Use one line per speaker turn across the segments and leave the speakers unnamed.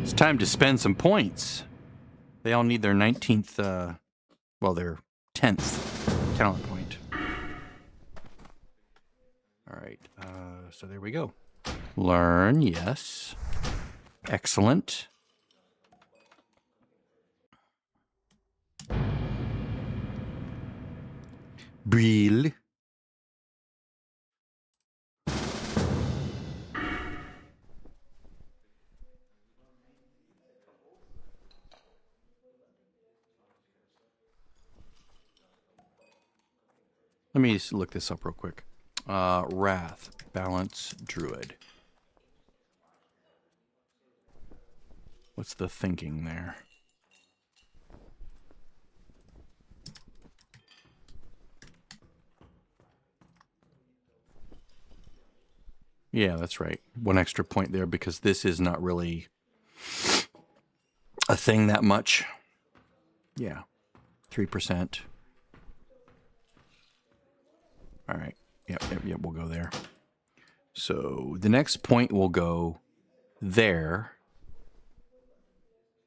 It's time to spend some points. They all need their 19th, well, their 10th talent point. All right, so there we go. Learn, yes. Excellent. Brill. Let me just look this up real quick. Wrath, balance, druid. What's the thinking there? Yeah, that's right. One extra point there because this is not really a thing that much. Yeah, 3%. All right. Yep, we'll go there. So the next point will go there,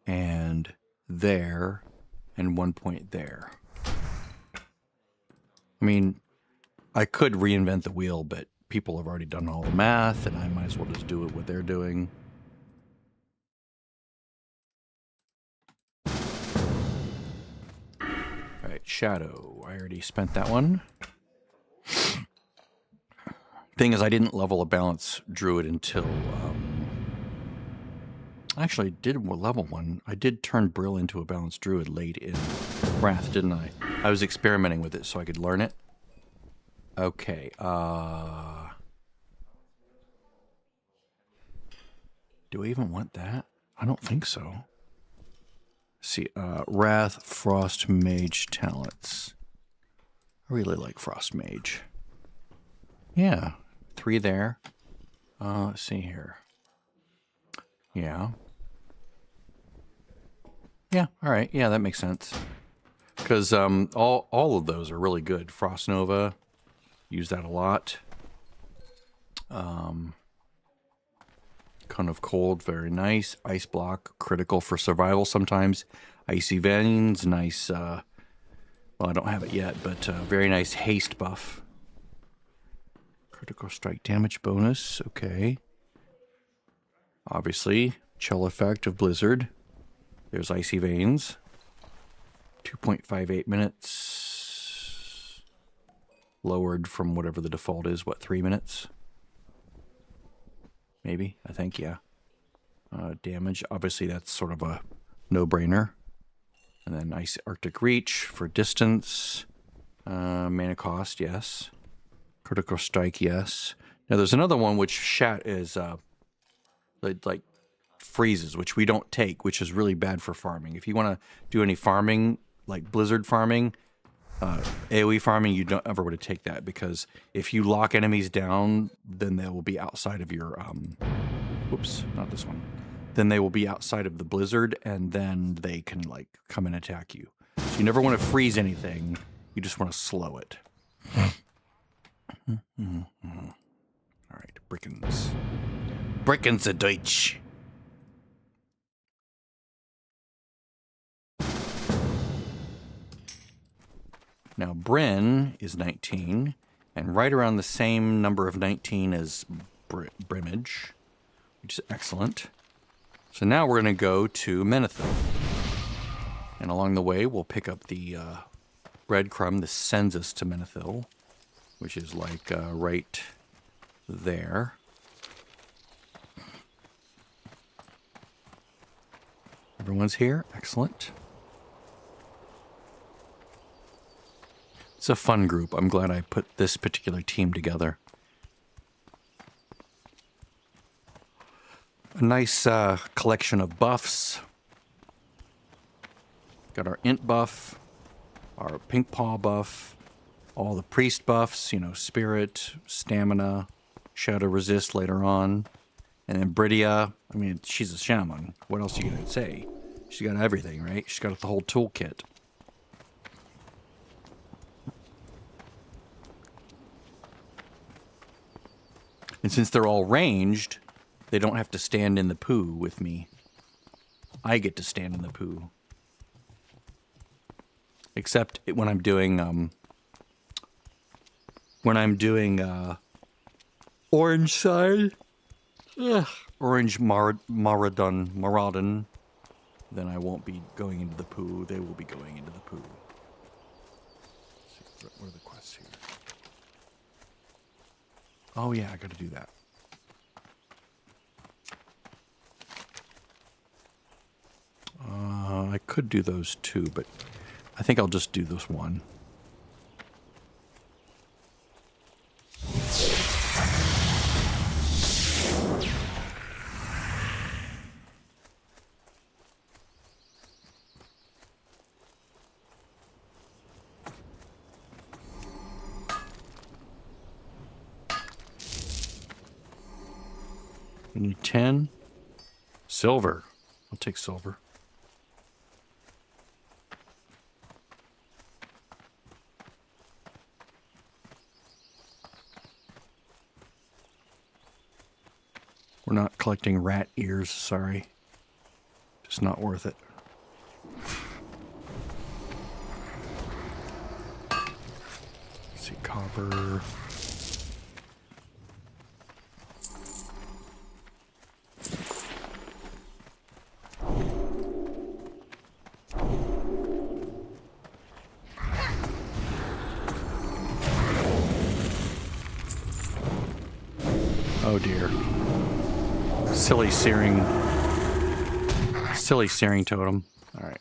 and 1 point there. I mean, I could reinvent the wheel, but people have already done all the math, and I might as well just do it what they're doing. All right, Shadow. I already spent that one. Thing is, I didn't level a balance druid until... actually, I did level one. I did turn Brill into a balanced druid late in Wrath, didn't I? I was experimenting with it so I could learn it. Okay, do I even want that? I don't think so. Let's see, Wrath, Frost Mage talents. I really like Frost Mage. Yeah, 3 there. Let's see here. Yeah. Yeah, all right. Yeah, that makes sense. Because all of those are really good. Frost Nova, use that a lot. Cone of Cold, very nice. Ice Block, critical for survival sometimes. Icy Veins, nice. Well, I don't have it yet, but very nice haste buff. Critical strike damage bonus, okay. Obviously, chill effect of Blizzard. There's Icy Veins. 2.58 minutes. Lowered from whatever the default is, what, 3 minutes? Maybe, I think, yeah. Damage, obviously that's sort of a no-brainer. And then Ice Arctic Reach for distance. Mana cost, yes. Critical strike, yes. Now there's another one which Shat is like freezes, which we don't take, which is really bad for farming. If you want to do any farming, like Blizzard farming, AoE farming, you don't ever want to take that, because if you lock enemies down, then they will be outside of your whoops, not this one. Then they will be outside of the Blizzard, and then they can like come and attack you. So you never want to freeze anything. You just want to slow it. All right, Brickens. Brickens a Deutsch. Now, Bryn is 19, and right around the same number of 19 as Brimage, which is excellent. So now we're going to go to Menethil. And along the way, we'll pick up the breadcrumb that sends us to Menethil, which is like right there. Everyone's here. Excellent. It's a fun group. I'm glad I put this particular team together. A nice collection of buffs. Got our int buff, our pink paw buff, all the priest buffs, you know, spirit, stamina, shadow resist later on. And then Bridia, I mean, she's a shaman. What else are you going to say? She's got everything, right? She's got the whole toolkit. And since they're all ranged, they don't have to stand in the poo with me. I get to stand in the poo. Except when I'm doing orange side, orange Maradon, then I won't be going into the poo. They will be going into the poo. Let's see, what are the quests here? Oh yeah, I got to do that. I could do those two, but I think I'll just do this one. We need 10. Silver. I'll take silver. We're not collecting rat ears, sorry. Just not worth it. Let's see, copper. Oh dear. Silly searing totem. Alright.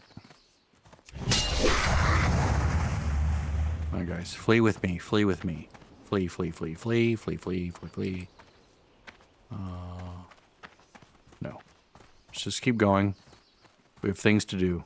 Alright guys, flee with me, flee with me. Flee, flee, flee, flee, flee, flee, flee, flee. No. Let's just keep going. We have things to do.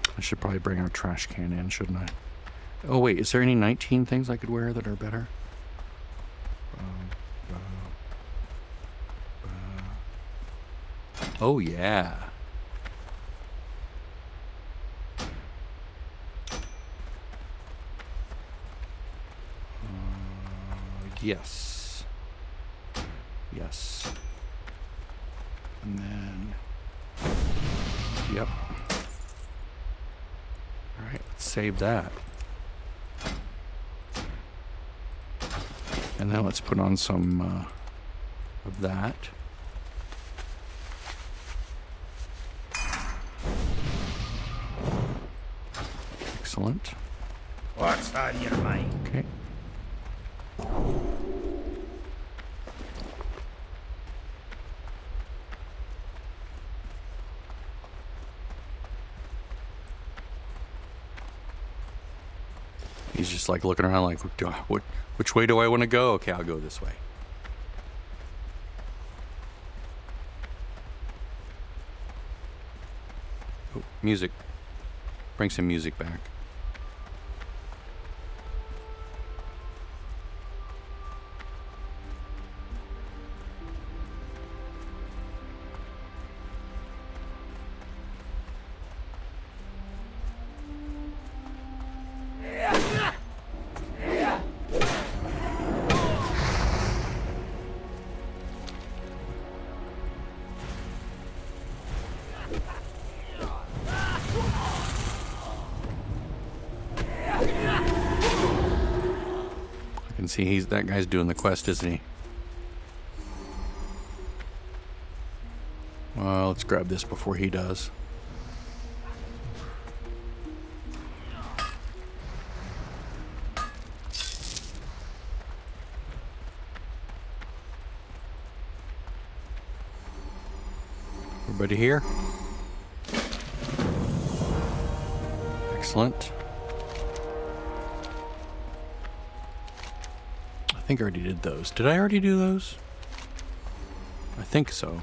I should probably bring our trash can in, shouldn't I? Oh wait, is there any 19 things I could wear that are better? Oh yeah. Yes. Yes. And then... Yep. Alright, let's save that. And then let's put on some of that. Excellent.
What's on your mind?
Okay. He's just like looking around like, which way do I want to go? Okay, I'll go this way. Oh, music. Bring some music back. See, that guy's doing the quest, isn't he? Well, let's grab this before he does. Everybody here? Excellent. I think I already did those. Did I already do those? I think so.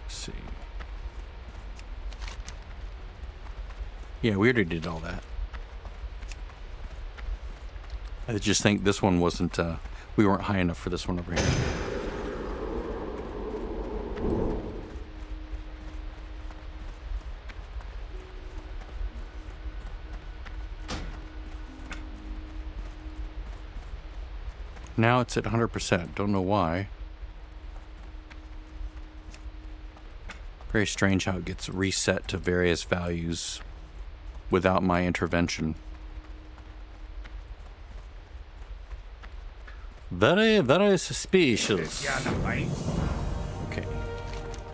Let's see. Yeah, we already did all that. I just think this one wasn't, we weren't high enough for this one over here. Now it's at 100%. Don't know why. Very strange how it gets reset to various values without my intervention. Very, very suspicious. Okay.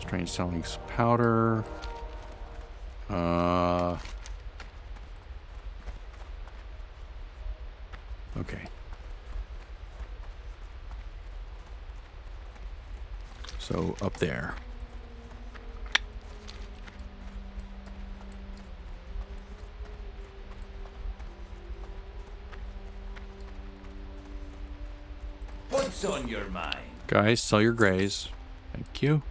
Strange Sellings powder. Okay. So up there.
What's on your mind?
Guys, sell your grays. Thank you.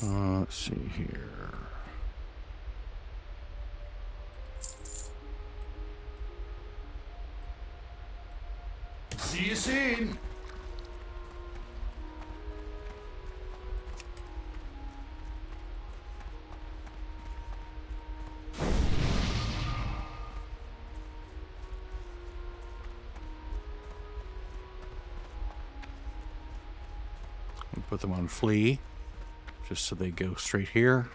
Let's see here.
See you soon.
Put them on flee, just so they go straight here.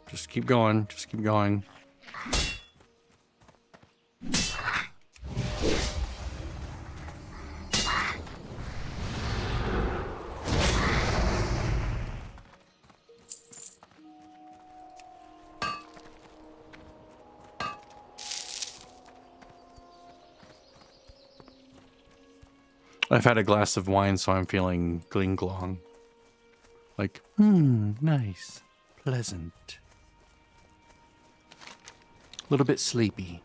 Just keep going, just keep going. I've had a glass of wine, so I'm feeling gling glong. Like, nice, pleasant. A little bit sleepy.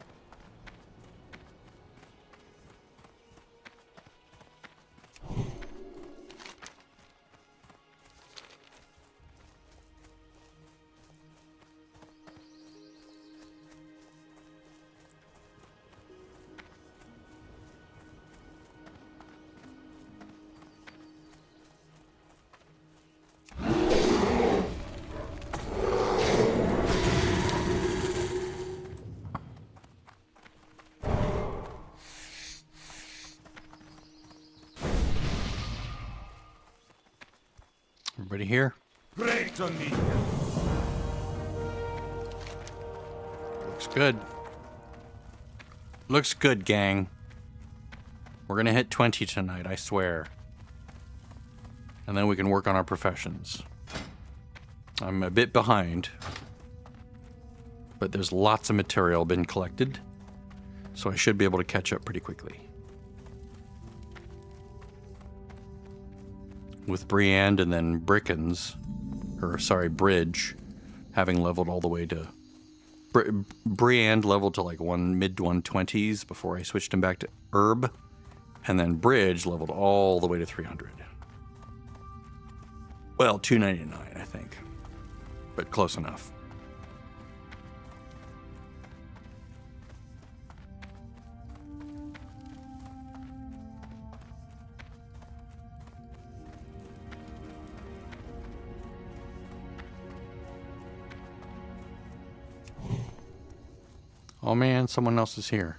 Everybody here?
Great to meet you.
Looks good. Looks good, gang. We're gonna hit 20 tonight, I swear. And then we can work on our professions. I'm a bit behind, but there's lots of material been collected, so I should be able to catch up pretty quickly. With Briand and then Bridge, having leveled all the way to... Briand leveled to like mid 120s before I switched him back to Herb, and then Bridge leveled all the way to 300. Well, 299, I think, but close enough. Oh man, someone else is here.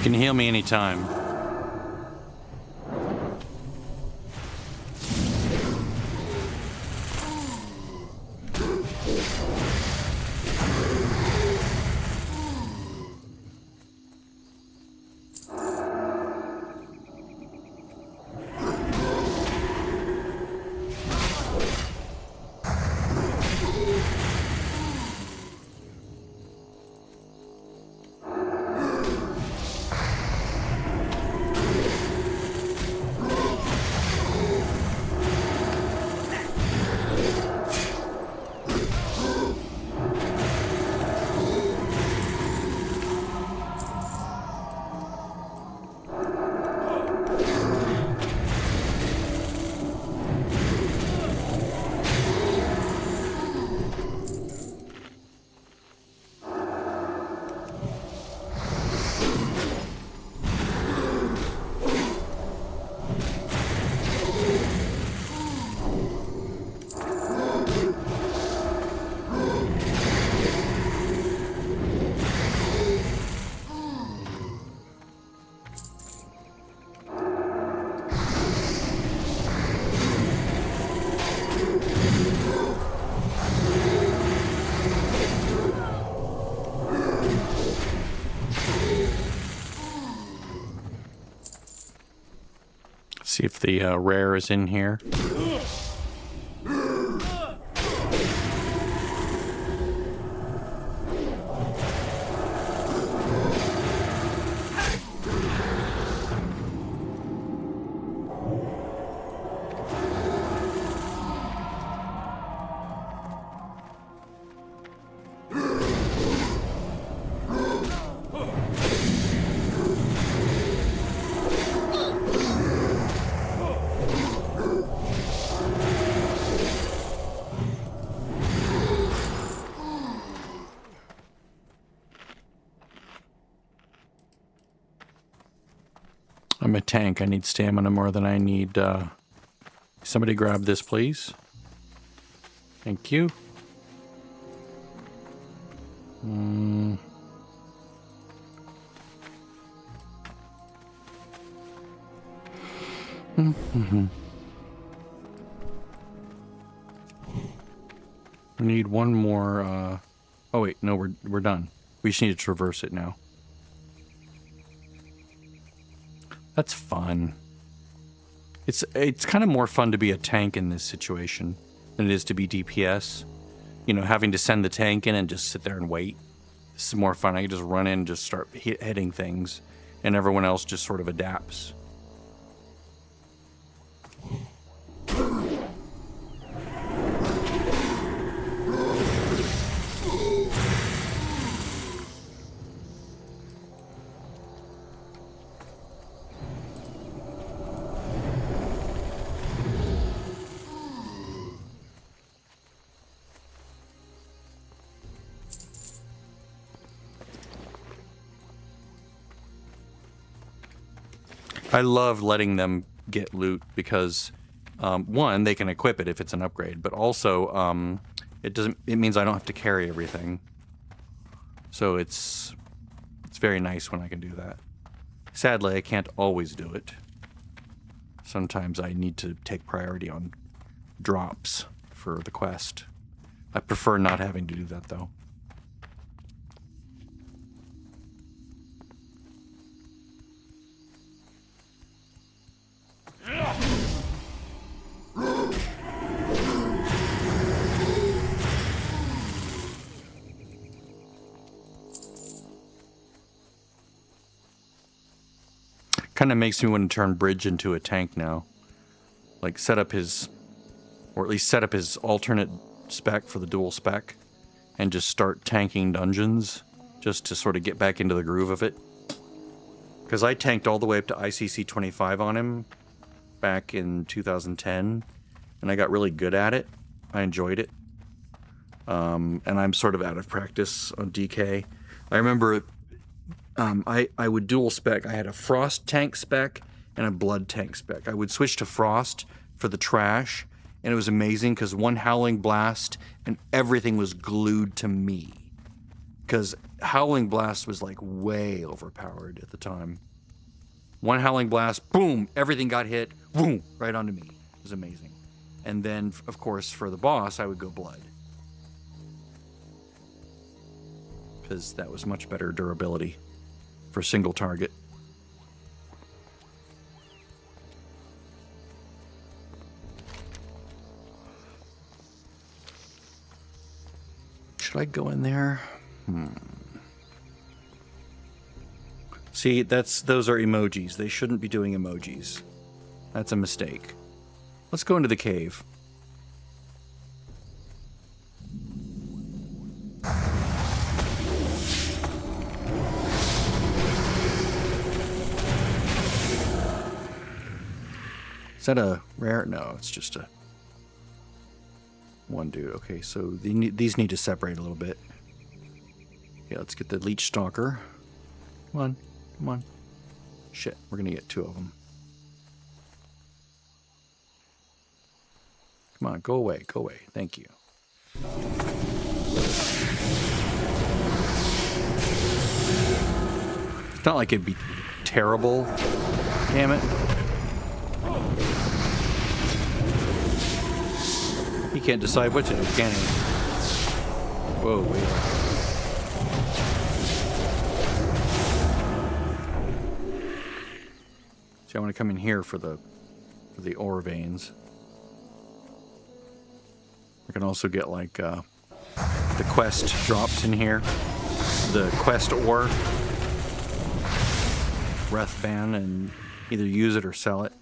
can heal me anytime. See if the rare is in here. I'm a tank. I need stamina more than I need. Somebody grab this, please. Thank you. We need one more. Oh wait, no, we're done. We just need to traverse it now. That's fun. It's kind of more fun to be a tank in this situation than it is to be DPS. You know, having to send the tank in and just sit there and wait. This is more fun. I can just run in and just start hitting things, and everyone else just sort of adapts. I love letting them get loot because, one, they can equip it if it's an upgrade, but also it means I don't have to carry everything. So it's very nice when I can do that. Sadly, I can't always do it. Sometimes I need to take priority on drops for the quest. I prefer not having to do that though. Kind of makes me want to turn Bridge into a tank now. Like set up his, or at least set up his alternate spec for the dual spec and just start tanking dungeons just to sort of get back into the groove of it. Because I tanked all the way up to ICC 25 on him back in 2010 and I got really good at it. I enjoyed it. And I'm sort of out of practice on DK. I remember I would dual spec. I had a frost tank spec and a blood tank spec. I would switch to frost for the trash, and it was amazing because one howling blast and everything was glued to me. Because Howling Blast was like way overpowered at the time. One Howling Blast, boom, everything got hit, boom, right onto me. It was amazing. And then, of course, for the boss, I would go Blood. Because that was much better durability for single target. Should I go in there? See, those are emojis. They shouldn't be doing emojis. That's a mistake. Let's go into the cave. Is that a rare? No, it's just a one dude. Okay, so these need to separate a little bit. Okay, let's get the Leech Stalker. Come on, come on. Shit, we're gonna get 2 of them. Come on, go away, go away. Thank you. It's not like it'd be terrible. Damn it. He can't decide what to do, can he? Whoa, wait. See, I want to come in here for the ore veins. I can also get like the quest drops in here. The quest ore. Breath ban, and either use it or sell it.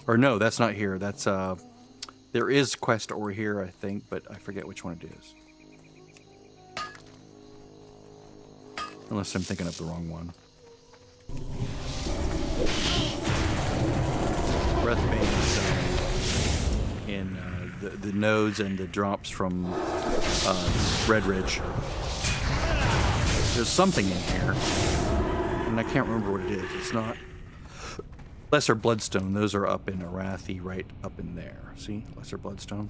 Or no, that's not here. That's there is quest ore here, I think, but I forget which one it is. Unless I'm thinking of the wrong one. Breath ban is in the nodes and the drops from Red Ridge. There's something in here, and I can't remember what it is. It's not Lesser Bloodstone. Those are up in Arathi, right up in there. See? Lesser Bloodstone.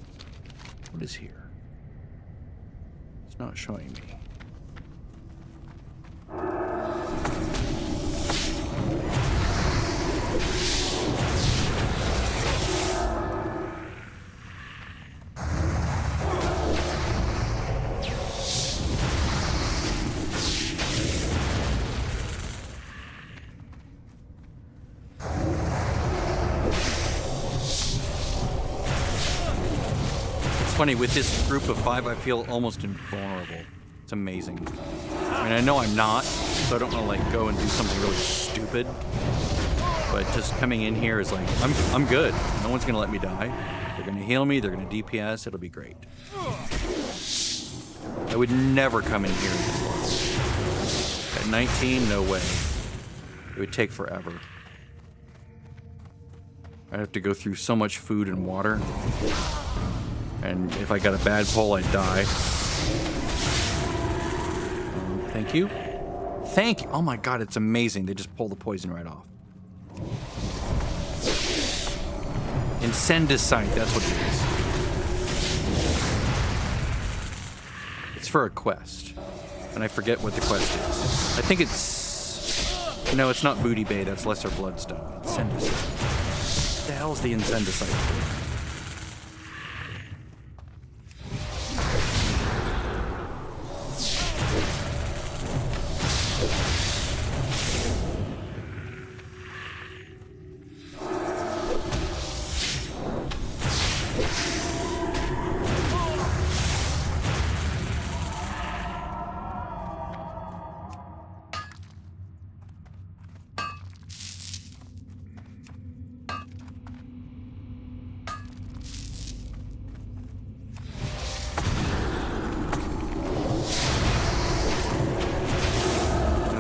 What is here? It's not showing me. Funny, with this group of 5, I feel almost invulnerable. It's amazing. I mean, I know I'm not, so I don't want to like go and do something really stupid. But just coming in here is like, I'm good. No one's gonna let me die. They're gonna heal me. They're gonna DPS. It'll be great. I would never come in here this long. At 19, no way. It would take forever. I'd have to go through so much food and water. And if I got a bad pull, I'd die. Thank you. Thank you. Oh my god, it's amazing. They just pull the poison right off. Incendicite, that's what it is. It's for a quest. And I forget what the quest is. I think it's... No, it's not Booty Bay. That's Lesser Bloodstone. Incendicite. What the hell is the Incendicite for?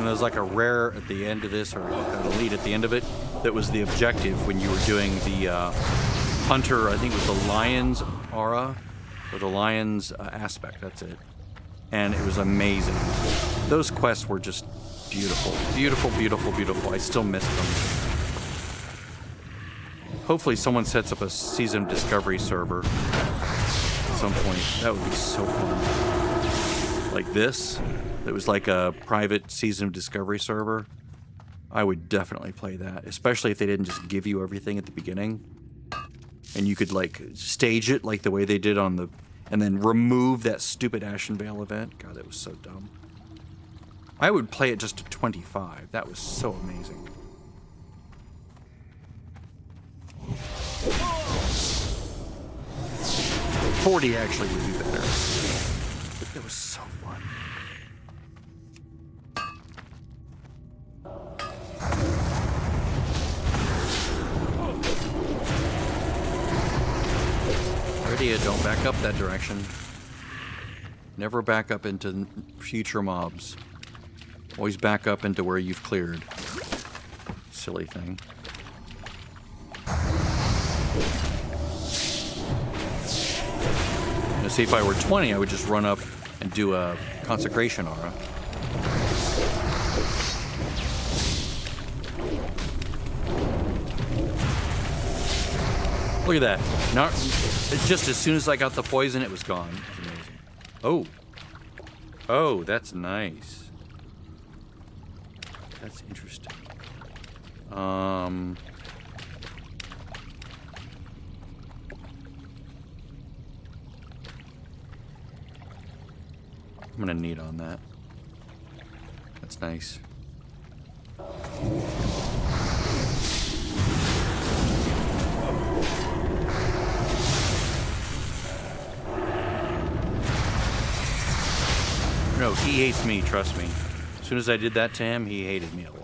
There's like a rare at the end of this, or an elite at the end of it, that was the objective when you were doing the hunter, I think it was the lion's aura, or the lion's aspect, that's it. And it was amazing. Those quests were just beautiful. Beautiful, beautiful, beautiful. I still miss them. Hopefully someone sets up a Season Discovery server at some point. That would be so fun. like this, that was like a private Season of Discovery server, I would definitely play that, especially if they didn't just give you everything at the beginning. And you could like stage it like the way they did on the, and then remove that stupid Ashenvale event. God, that was so dumb. I would play it just to 25. That was so amazing. $40 actually would be better. But that was so fun. Ready, don't back up that direction. Never back up into future mobs. Always back up into where you've cleared. Silly thing. Now see, if I were 20, I would just run up and do a consecration aura. Look at that. Not just as soon as I got the poison, it was gone. It was amazing. Oh. Oh, that's nice. That's interesting. I'm gonna need on that. That's nice. No, he hates me, trust me. As soon as I did that to him, he hated me a lot.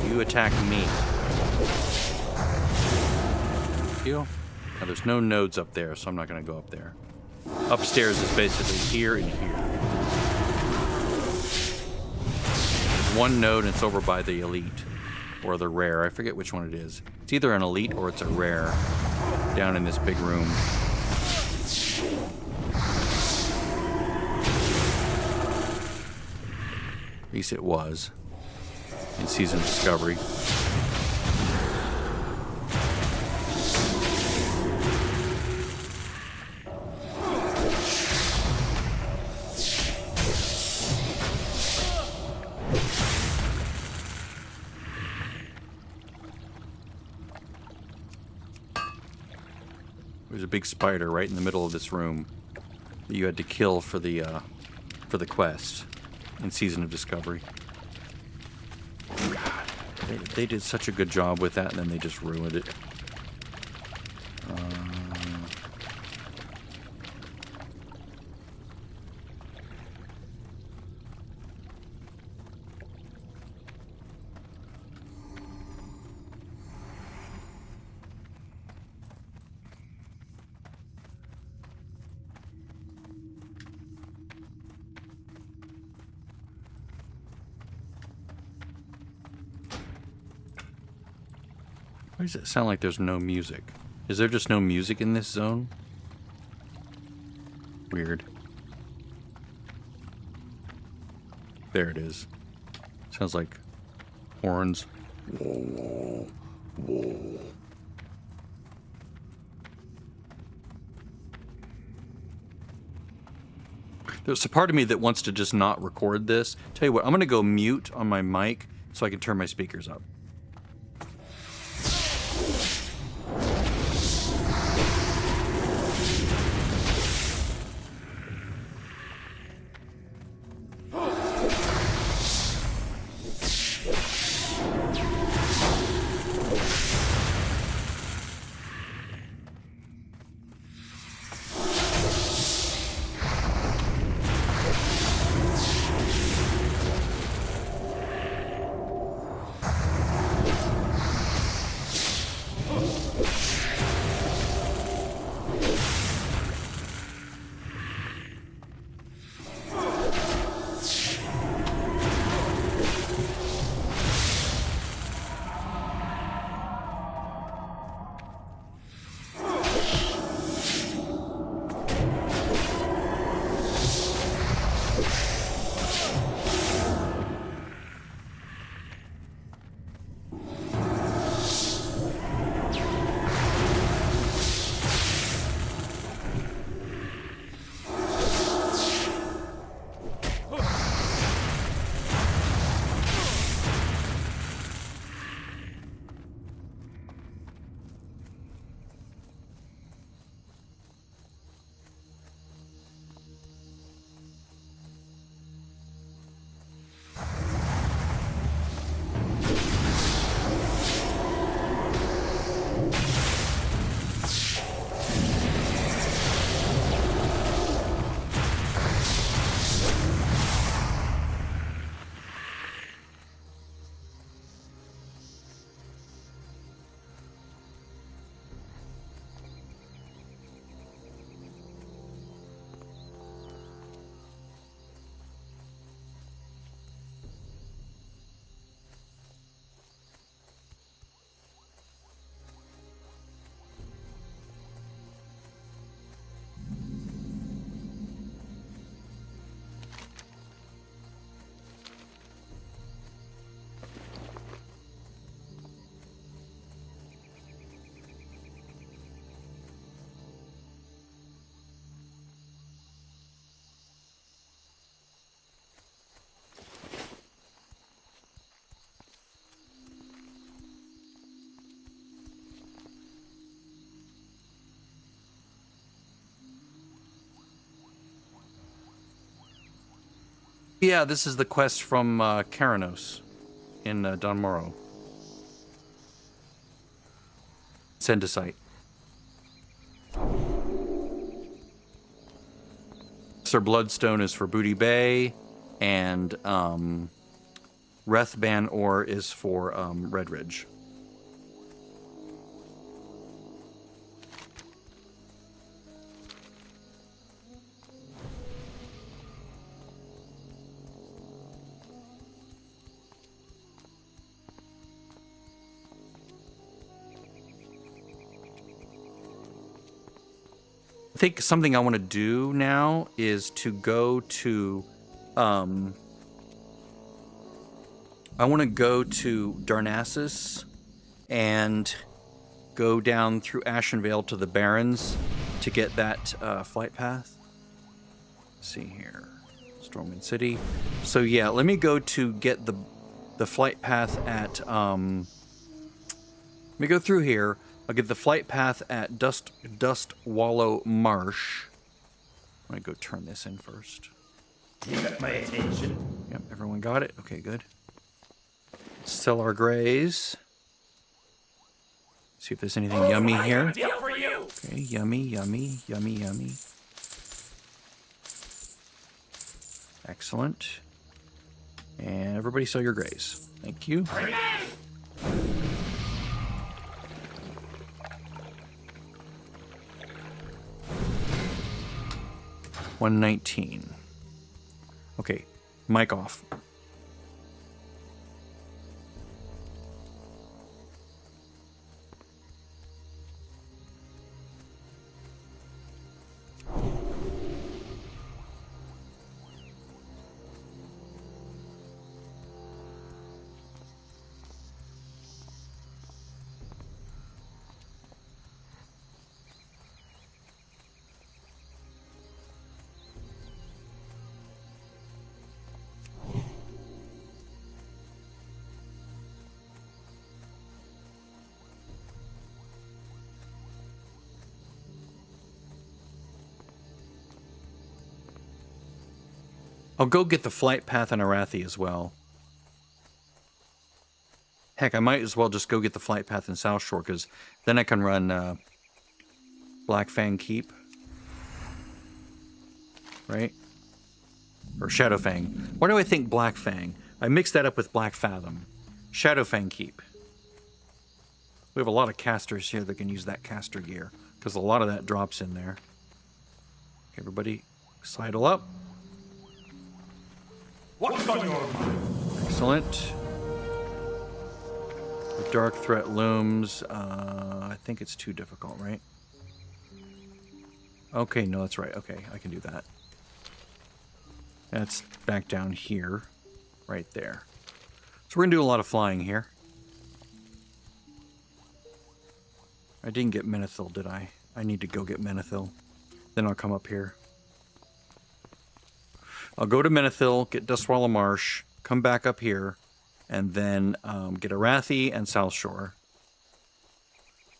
You attack me. You? Now there's no nodes up there, so I'm not going to go up there. Upstairs is basically here and here. There's one node and it's over by the elite. Or the rare. I forget which one it is. It's either an elite or it's a rare. Down in this big room. At least it was. In Season of Discovery. There's a big spider right in the middle of this room that you had to kill for the quest in Season of Discovery. God, they did such a good job with that, and then they just ruined it. Why does it sound like there's no music? Is there just no music in this zone? Weird. There it is. Sounds like horns. Whoa, whoa. There's a part of me that wants to just not record this. Tell you what, I'm going to go mute on my mic so I can turn my speakers up. Yeah, this is the quest from Karanos in Don Moro. Send to site. Sir Bloodstone is for Booty Bay, and Rethban Ore is for Red Ridge. I think something I want to do now is to go to, I want to go to Darnassus and go down through Ashenvale to the Barrens to get that flight path. Let's see here, Stormwind City. So yeah, let me go to get the flight path at, let me go through here. I'll get the flight path at Dust Wallow Marsh. I'm gonna go turn this in first.
You got my attention.
Yep, everyone got it? Okay, good. Sell our grays. See if there's anything yummy here.
Deal for you.
Okay, yummy, yummy, yummy, yummy. Excellent. And everybody sell your grays. Thank you. 119. Okay, mic off. I'll go get the flight path on Arathi as well. Heck, I might as well just go get the flight path in South Shore, because then I can run Black Fang Keep. Right? Or Shadowfang. Why do I think Black Fang? I mixed that up with Black Fathom. Shadowfang Keep. We have a lot of casters here that can use that caster gear, because a lot of that drops in there. Okay, everybody sidle up.
What's on your mind?
Excellent. The dark threat looms. I think it's too difficult, right? Okay, no, that's right. Okay, I can do that. That's back down here. Right there. So we're going to do a lot of flying here. I didn't get Menethil, did I? I need to go get Menethil. Then I'll come up here. I'll go to Menethil, get Dustwallow Marsh, come back up here, and then get Arathi and South Shore.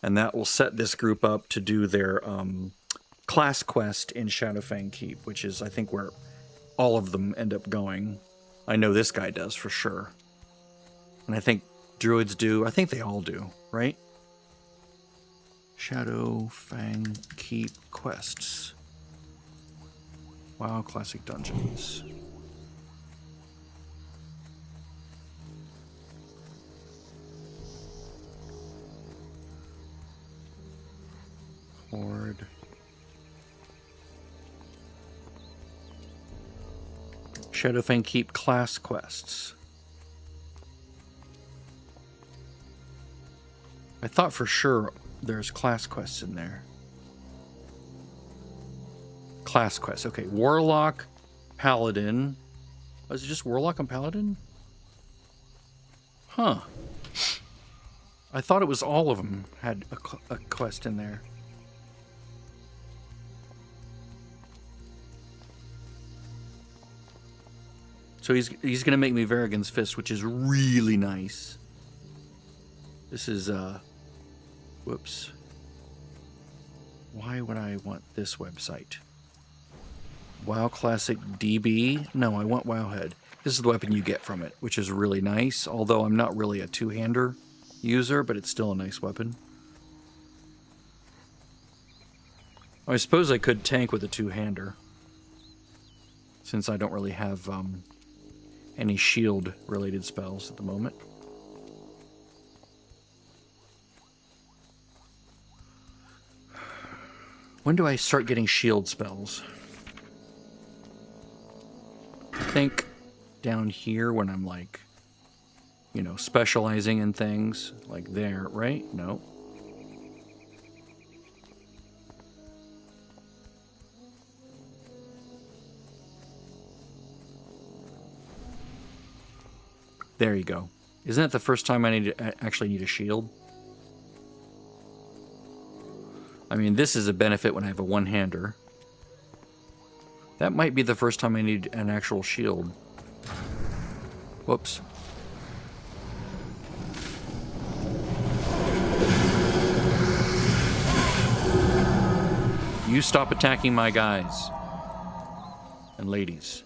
And that will set this group up to do their class quest in Shadowfang Keep, which is, I think, where all of them end up going. I know this guy does, for sure. And I think druids do. I think they all do, right? Shadowfang Keep quests. WoW Classic Dungeons. Horde. Shadowfang Keep class quests. I thought for sure there's class quests in there. Class quest. Okay, Warlock, Paladin. Was it just Warlock and Paladin? Huh. I thought it was all of them had a quest in there. So he's going to make me Varrigan's Fist, which is really nice. This is, whoops. Why would I want this website? WoW Classic DB. No, I want Wowhead. This is the weapon you get from it, which is really nice. Although I'm not really a two-hander user, but it's still a nice weapon. I suppose I could tank with a two-hander, since I don't really have any shield-related spells at the moment. When do I start getting shield spells? I think down here when I'm like, you know, specializing in things, like there, right? No. There you go. Isn't that the first time I actually need a shield? I mean, this is a benefit when I have a one-hander. That might be the first time I need an actual shield. Whoops. You stop attacking my guys. And ladies.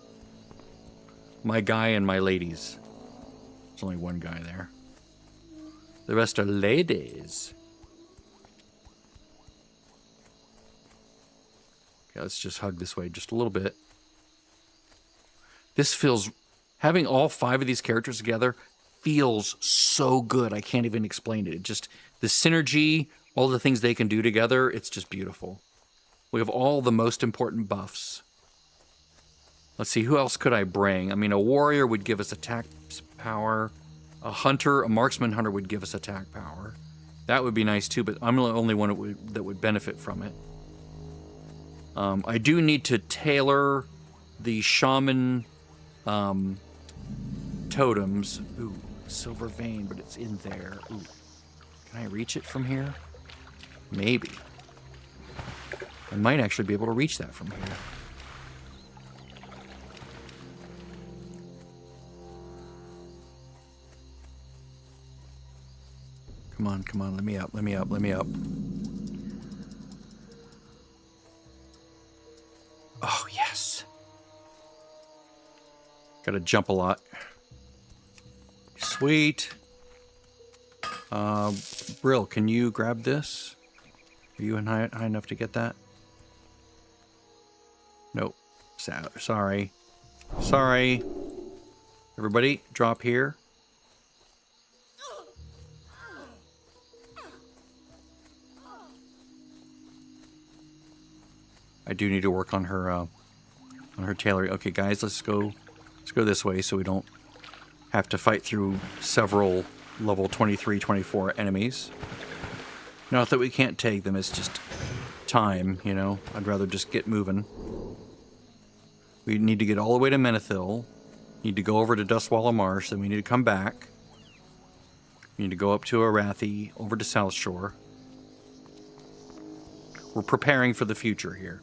My guy and my ladies. There's only one guy there. The rest are ladies. Okay, let's just hug this way just a little bit. This feels... Having all 5 of these characters together feels so good. I can't even explain it. It just... The synergy, all the things they can do together, it's just beautiful. We have all the most important buffs. Let's see, who else could I bring? I mean, a warrior would give us attack power. A hunter, a marksman hunter would give us attack power. That would be nice too, but I'm the only one that would benefit from it. I do need to tailor the shaman totems. Ooh, silver vein, but it's in there. Ooh. Can I reach it from here? Maybe. I might actually be able to reach that from here. Come on, come on, let me up, let me up, let me up. Oh, yes. Gotta jump a lot. Sweet. Brill, can you grab this? Are you high enough to get that? Nope. Sorry. Sorry. Everybody, drop here. I do need to work on her tailoring. Okay, guys, let's go this way so we don't have to fight through several level 23, 24 enemies. Not that we can't take them, it's just time, you know. I'd rather just get moving. We need to get all the way to Menethil. Need to go over to Dustwallow Marsh, then we need to come back. We need to go up to Arathi, over to South Shore. We're preparing for the future here.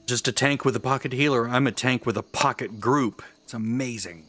Just a tank with a pocket healer. I'm a tank with a pocket group. It's amazing.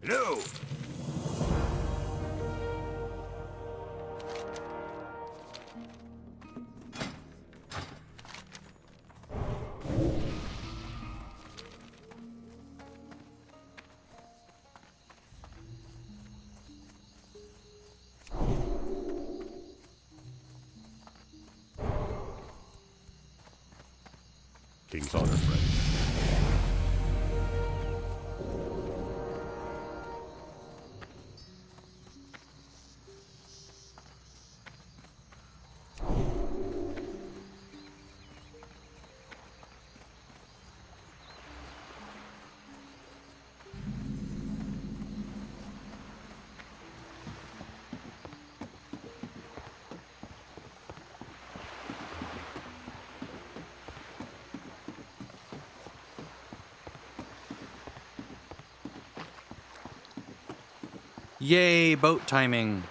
Hello. King's honor, friend.
Yay, boat timing.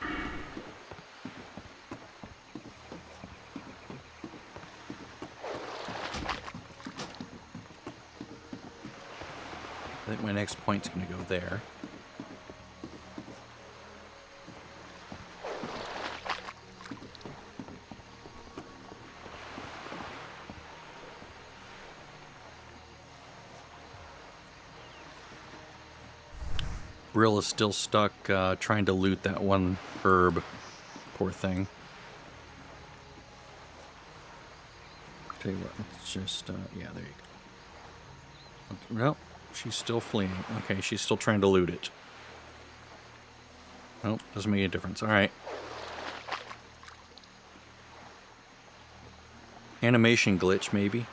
I think my next point's going to go there. Brill is still stuck trying to loot that one herb. Poor thing. Tell you what, let's just, yeah, there you go. Okay, well, she's still fleeing. Okay, she's still trying to loot it. Nope, doesn't make a difference. Alright. Animation glitch, maybe.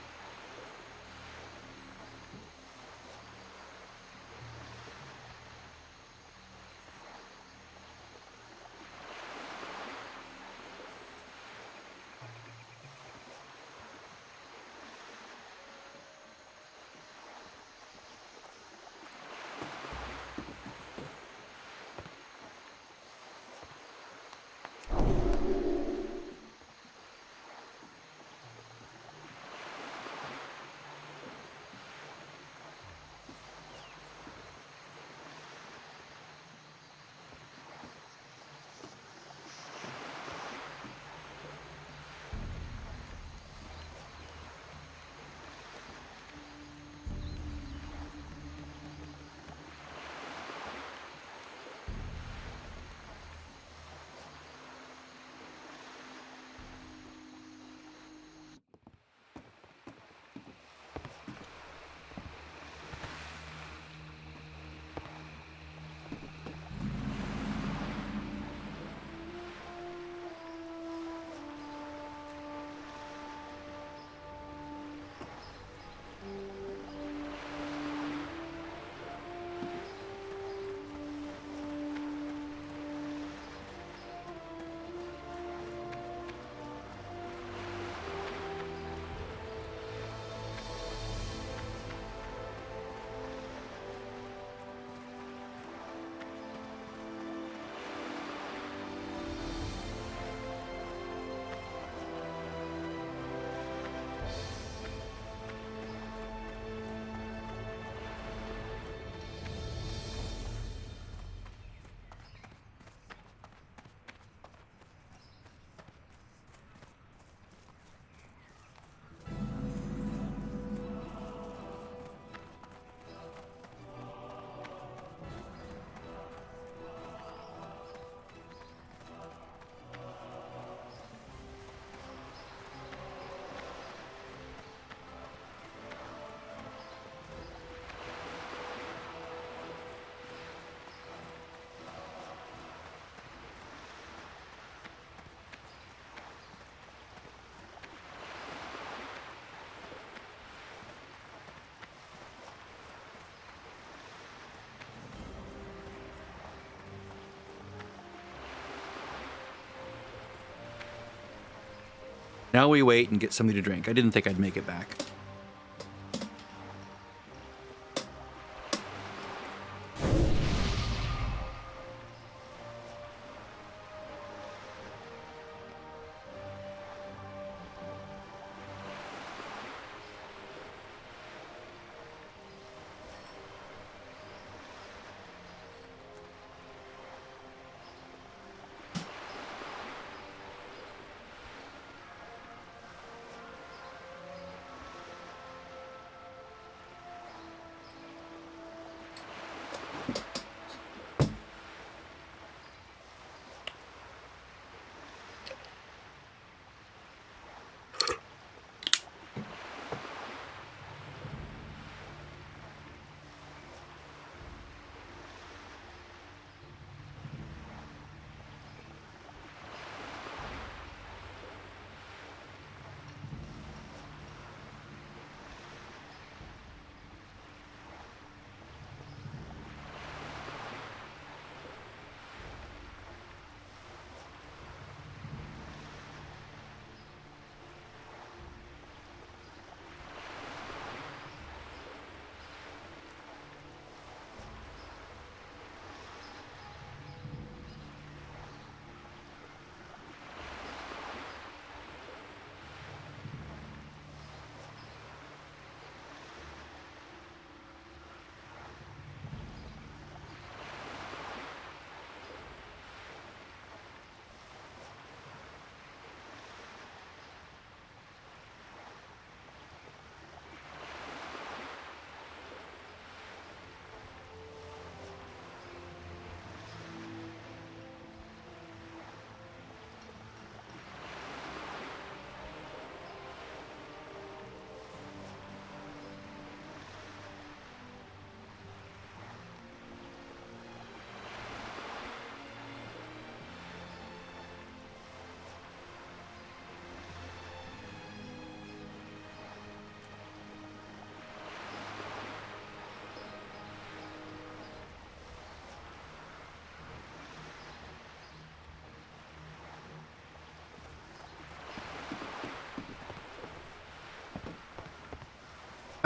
Now we wait and get something to drink. I didn't think I'd make it back.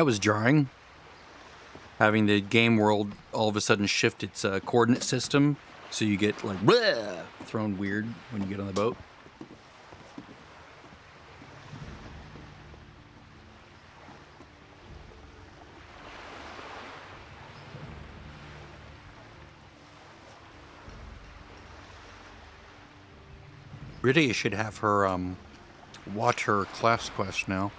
That was jarring. Having the game world all of a sudden shift its coordinate system, so you get like bleh, thrown weird when you get on the boat. Rydia should have her watch her class quest now.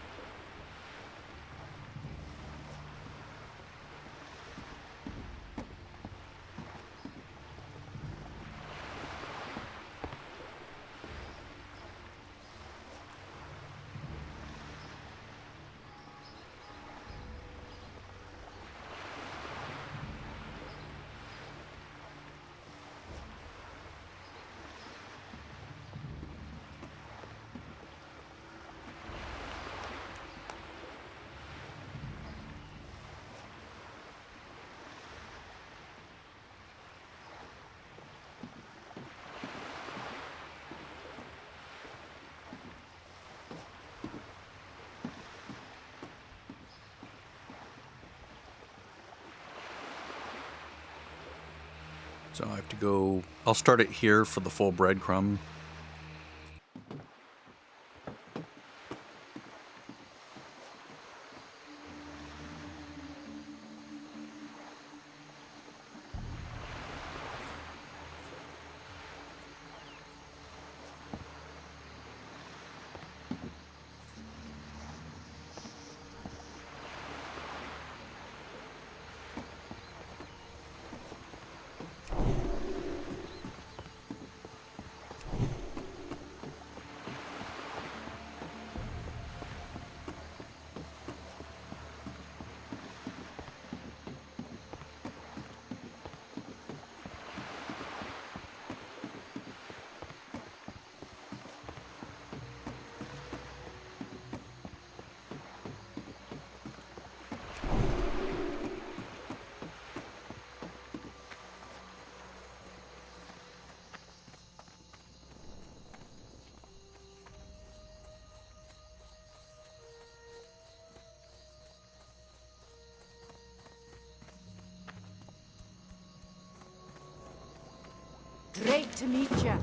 So I have to go. I'll start it here for the full breadcrumb.
Great to meet you.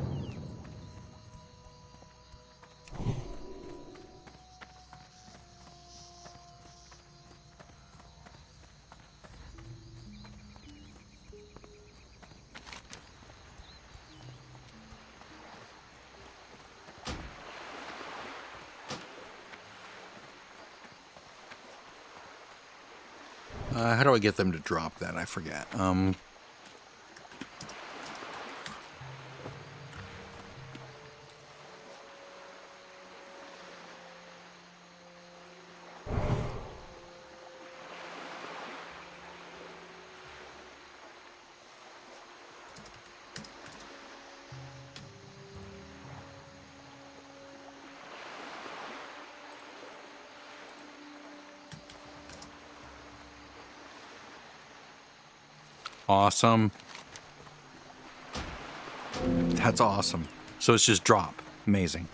How do I get them to drop that? I forget. Awesome. That's awesome. So it's just drop. Amazing.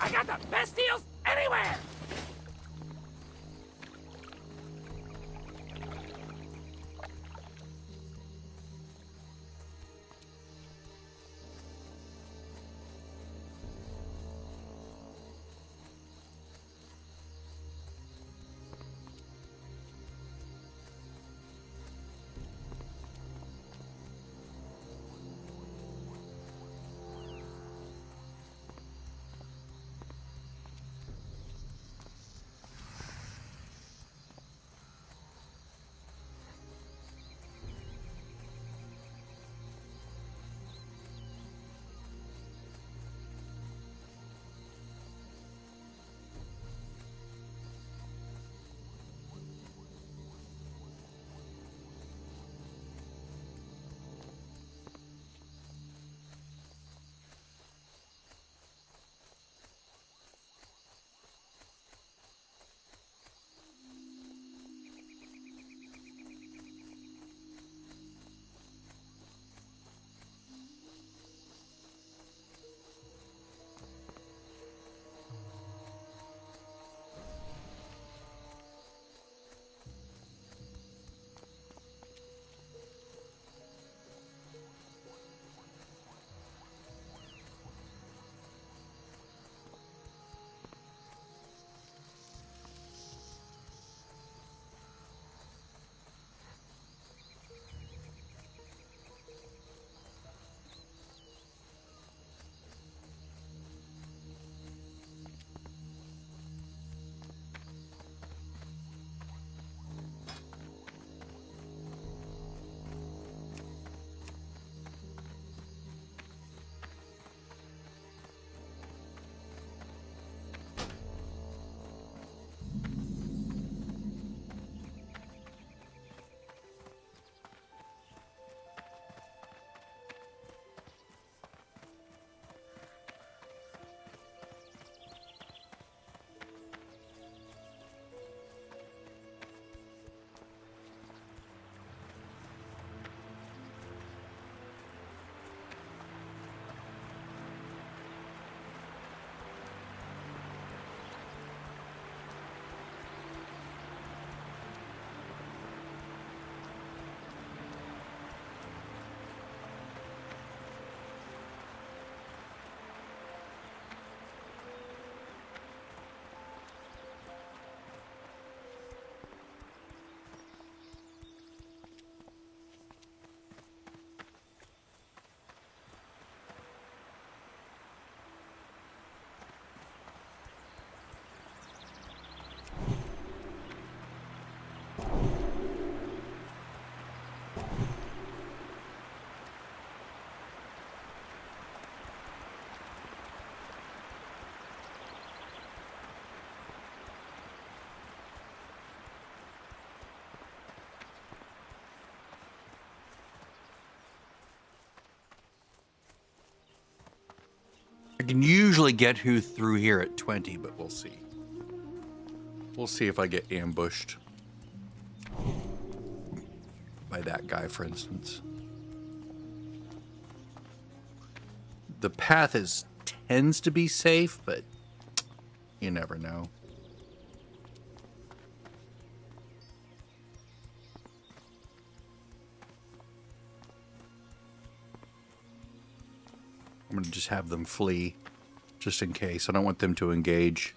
I got the best deals anywhere!
I can usually get through here at 20, but we'll see. We'll see if I get ambushed by that guy, for instance. The path tends to be safe, but you never know. I'm going to just have them flee, just in case. I don't want them to engage.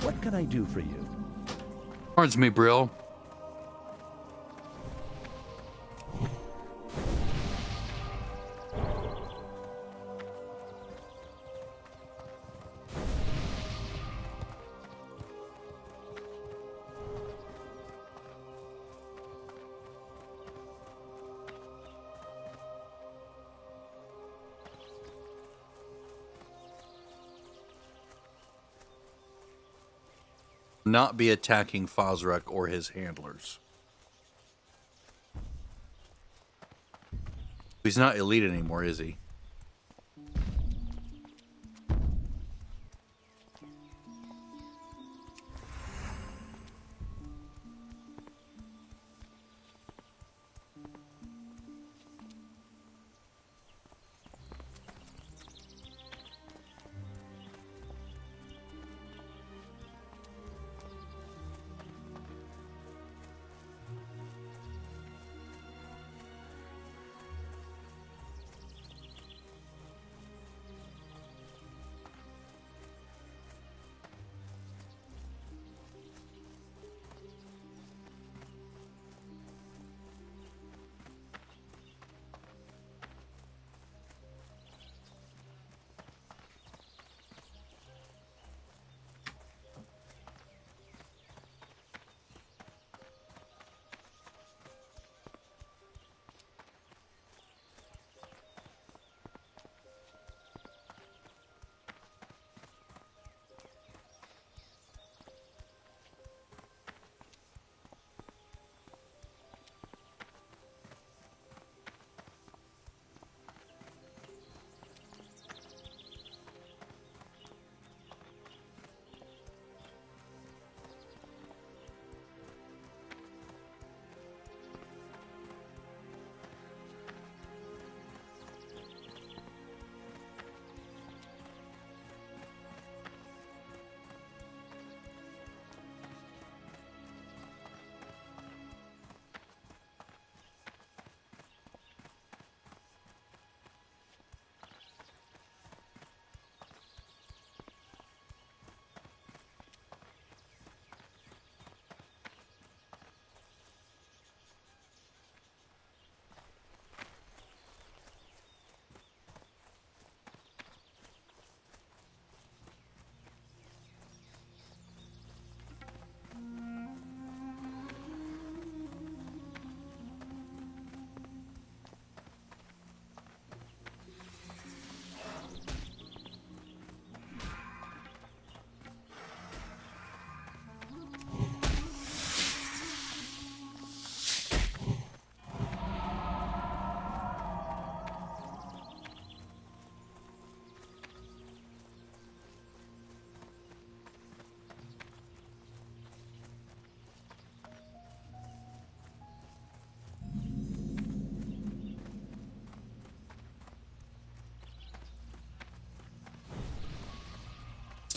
What can I do for you?
Pardon me, Brill. Not be attacking Fosrek or his handlers. He's not elite anymore, is he?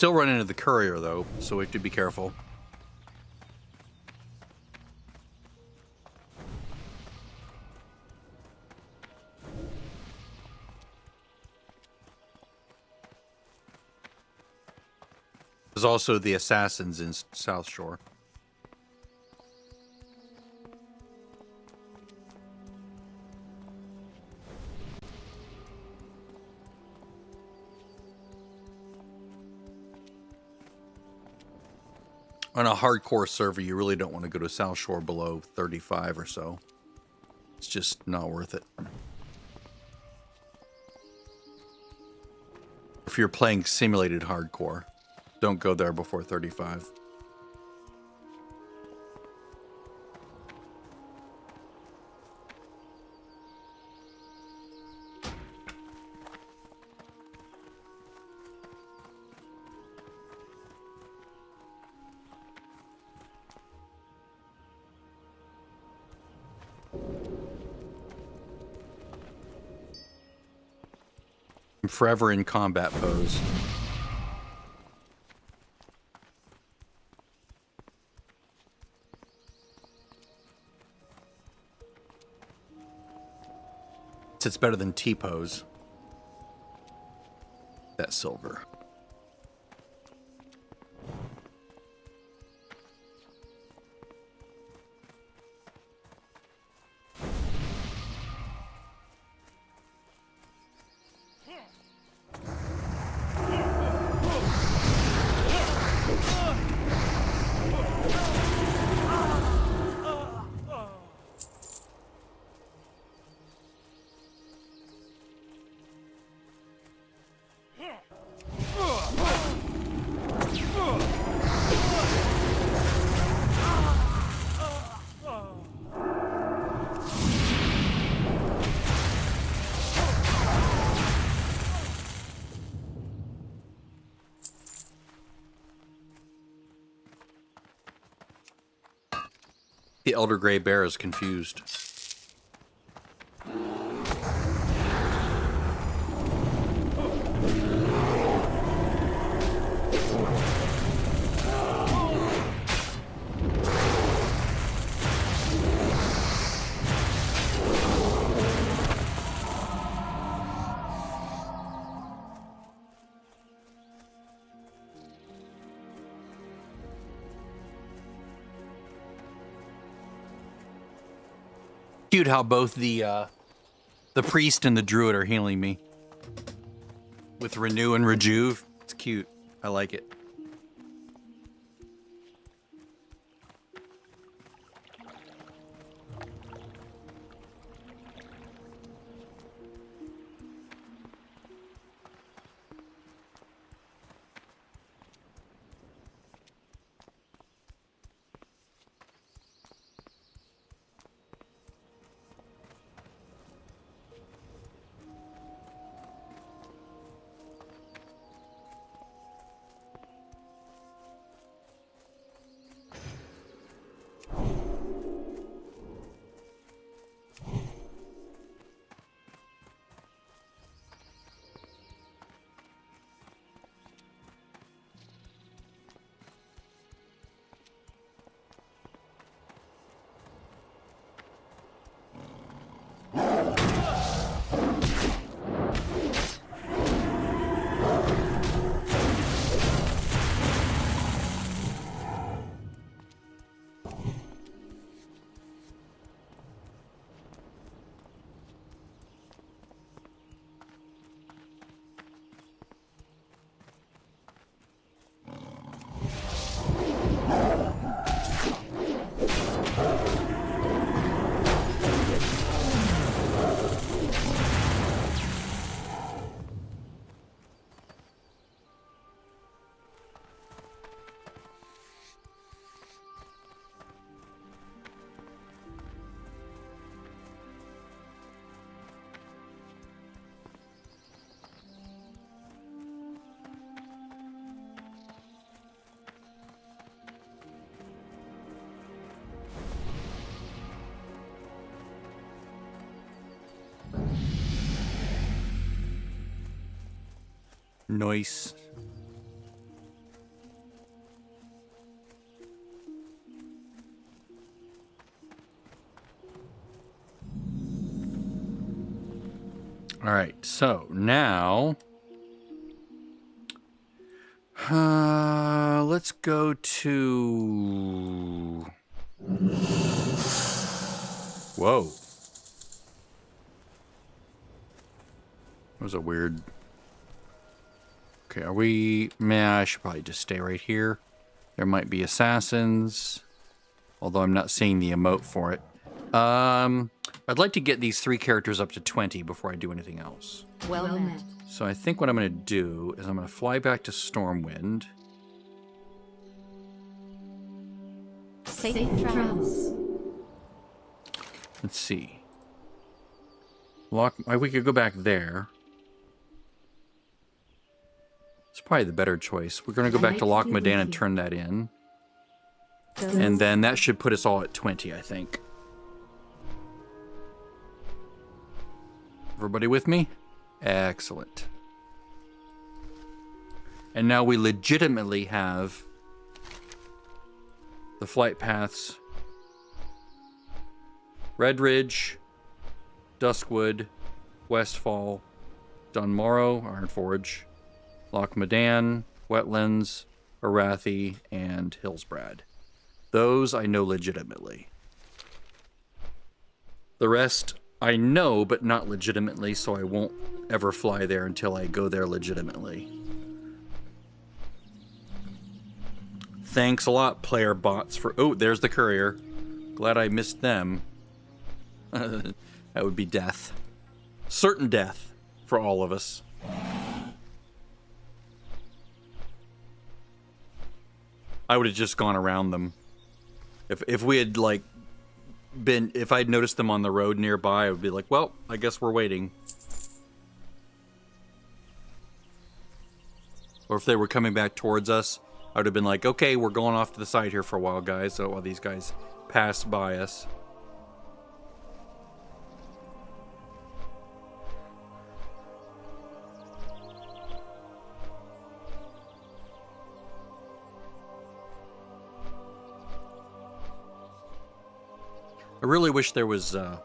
Still run into the courier, though, so we have to be careful. There's also the assassins in South Shore. On a hardcore server, you really don't want to go to South Shore below 35 or so. It's just not worth it. If you're playing simulated hardcore, don't go there before 35. I'm forever in combat pose. It's better than T-pose. That silver. the Elder Grey Bear is confused. Cute how both the priest and the druid are healing me with renew and rejuve. It's cute. I like it. Nice. All right, so now let's go to... Whoa. That was a weird... Okay, are we... Meh, I should probably just stay right here. There might be assassins, although I'm not seeing the emote for it. I'd like to get these 3 characters up to 20 before I do anything else.
Well met.
So I think what I'm going to do is I'm going to fly back to Stormwind.
Safe travels.
Let's see. We could go back there. It's probably the better choice. We're going to go back to Loch Modan and turn that in. And then that should put us all at 20, I think. Everybody with me? Excellent. And now we legitimately have the flight paths. Red Ridge, Duskwood, Westfall, Dunmorrow, Ironforge, Loch Modan, Wetlands, Arathi, and Hillsbrad. Those I know legitimately. The rest I know, but not legitimately, so I won't ever fly there until I go there legitimately. Thanks a lot, player bots, for... Oh, there's the courier. Glad I missed them. That would be death. Certain death for all of us. I would have just gone around them. If we had, like, if I'd noticed them on the road nearby, I would be like, well, I guess we're waiting. Or if they were coming back towards us, I would have been like, okay, we're going off to the side here for a while, guys. So while these guys pass by us. I really wish there was, I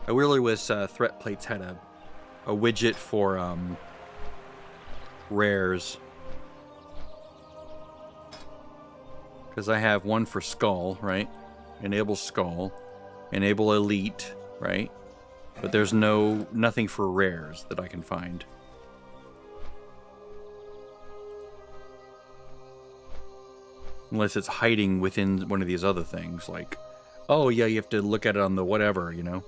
really wish Threat Plates had a widget for rares. Because I have one for Skull, right? Enable Skull. Enable Elite, right? But there's nothing for rares that I can find. Unless it's hiding within one of these other things, like, oh yeah, you have to look at it on the whatever, you know?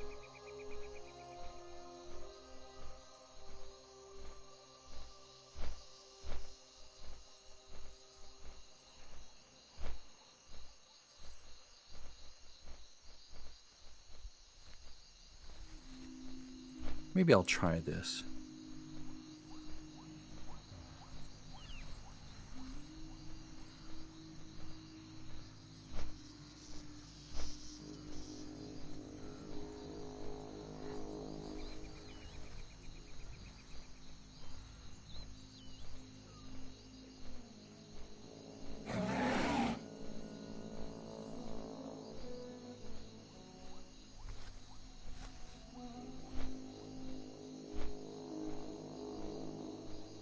Maybe I'll try this.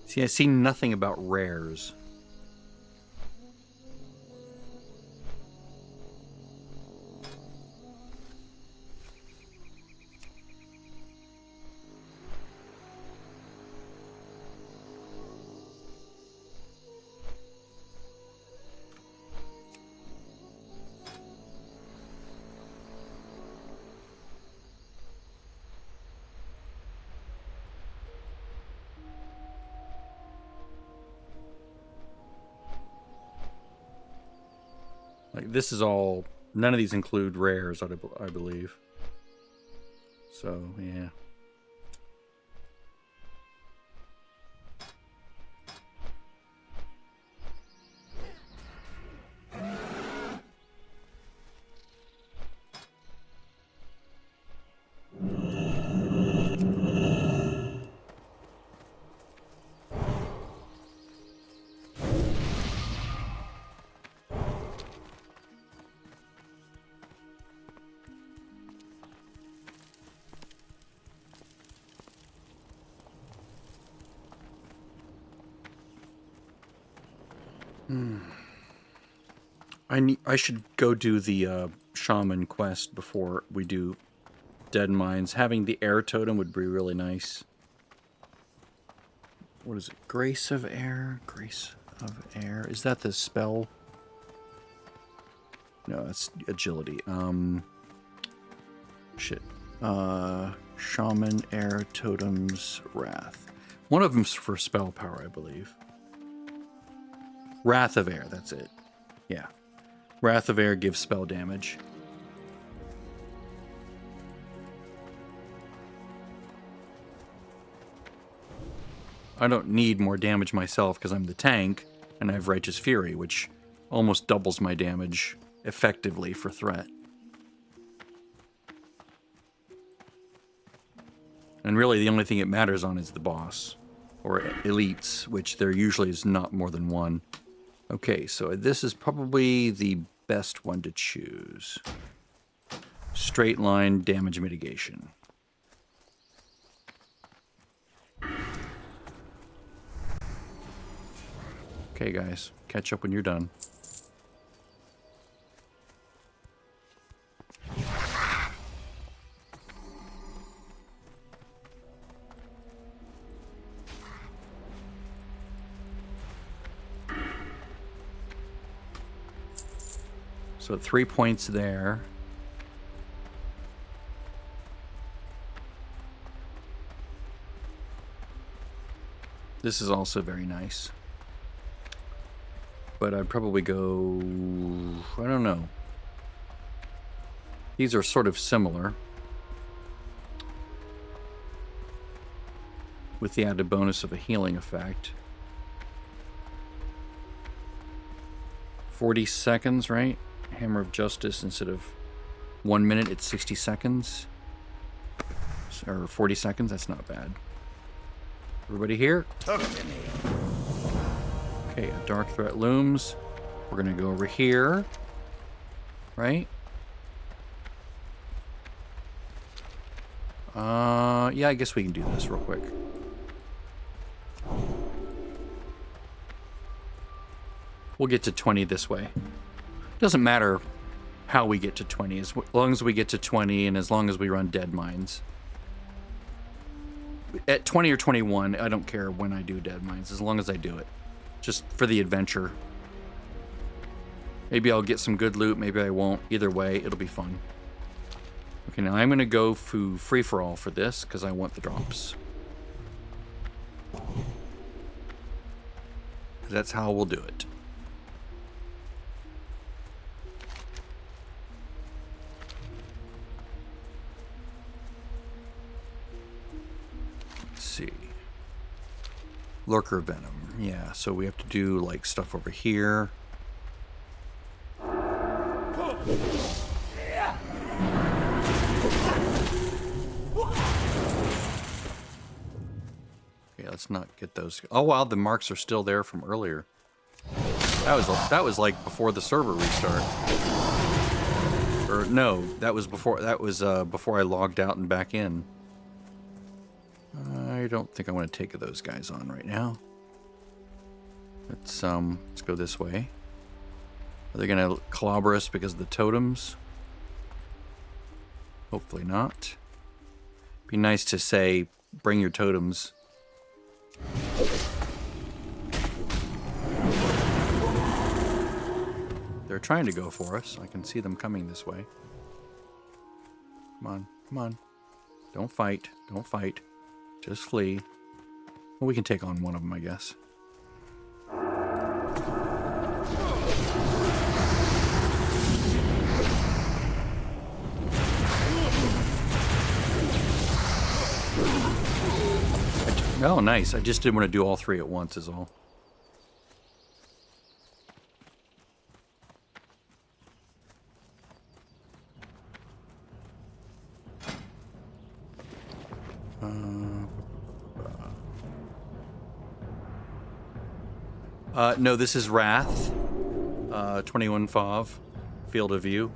See, I see nothing about rares. Like, this is all... None of these include rares, I believe. So, yeah. I should go do the shaman quest before we do Dead Mines. Having the air totem would be really nice. What is it? Grace of Air? Grace of Air. Is that the spell? No, that's agility. Shit. Shaman, Air, Totems, Wrath. One of them's for spell power, I believe. Wrath of Air, that's it. Yeah. Wrath of Air gives spell damage. I don't need more damage myself because I'm the tank, and I have Righteous Fury, which almost doubles my damage effectively for threat. And really, the only thing it matters on is the boss, or elites, which there usually is not more than one. Okay, so this is probably the best one to choose. Straight line damage mitigation. Okay, guys, catch up when you're done. So 3 points there. This is also very nice. But I'd probably go... I don't know. These are sort of similar. With the added bonus of a healing effect. 40 seconds, right? Hammer of Justice, instead of 1 minute, it's 60 seconds. Or 40 seconds, that's not bad. Everybody here? Okay, a dark threat looms. We're gonna go over here. Right? Yeah, I guess we can do this real quick. We'll get to 20 this way. Doesn't matter how we get to 20, as long as we get to 20 and as long as we run dead mines. At 20 or 21, I don't care when I do dead mines, as long as I do it. Just for the adventure. Maybe I'll get some good loot, maybe I won't. Either way, it'll be fun. Okay, now I'm gonna go free-for-all for this, because I want the drops. That's how we'll do it. Let's see. Lurker Venom. Yeah, so we have to do like stuff over here. Okay, let's not get those. Oh wow, the marks are still there from earlier. That was like before the server restart. Or no, that was before I logged out and back in. I don't think I want to take those guys on right now. Let's go this way. Are they gonna clobber us because of the totems? Hopefully not. Be nice to say, bring your totems. They're trying to go for us. I can see them coming this way. Come on, come on. Don't fight, don't fight. Just flee. Well, we can take on one of them, I guess. Oh, nice. I just didn't want to do all three at once is all. No, this is Wrath. 21 FOV. Field of View.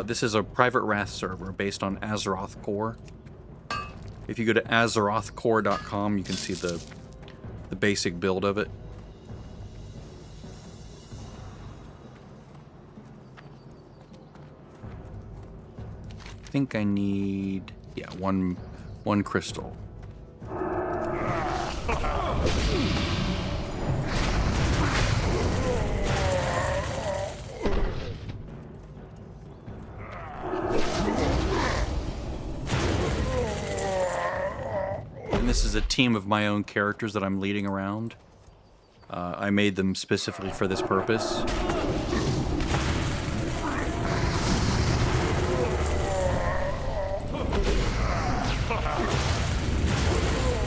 This is a private Wrath server based on AzerothCore. If you go to AzerothCore.com, you can see the basic build of it. I think I need, yeah, one crystal. This is a team of my own characters that I'm leading around. I made them specifically for this purpose.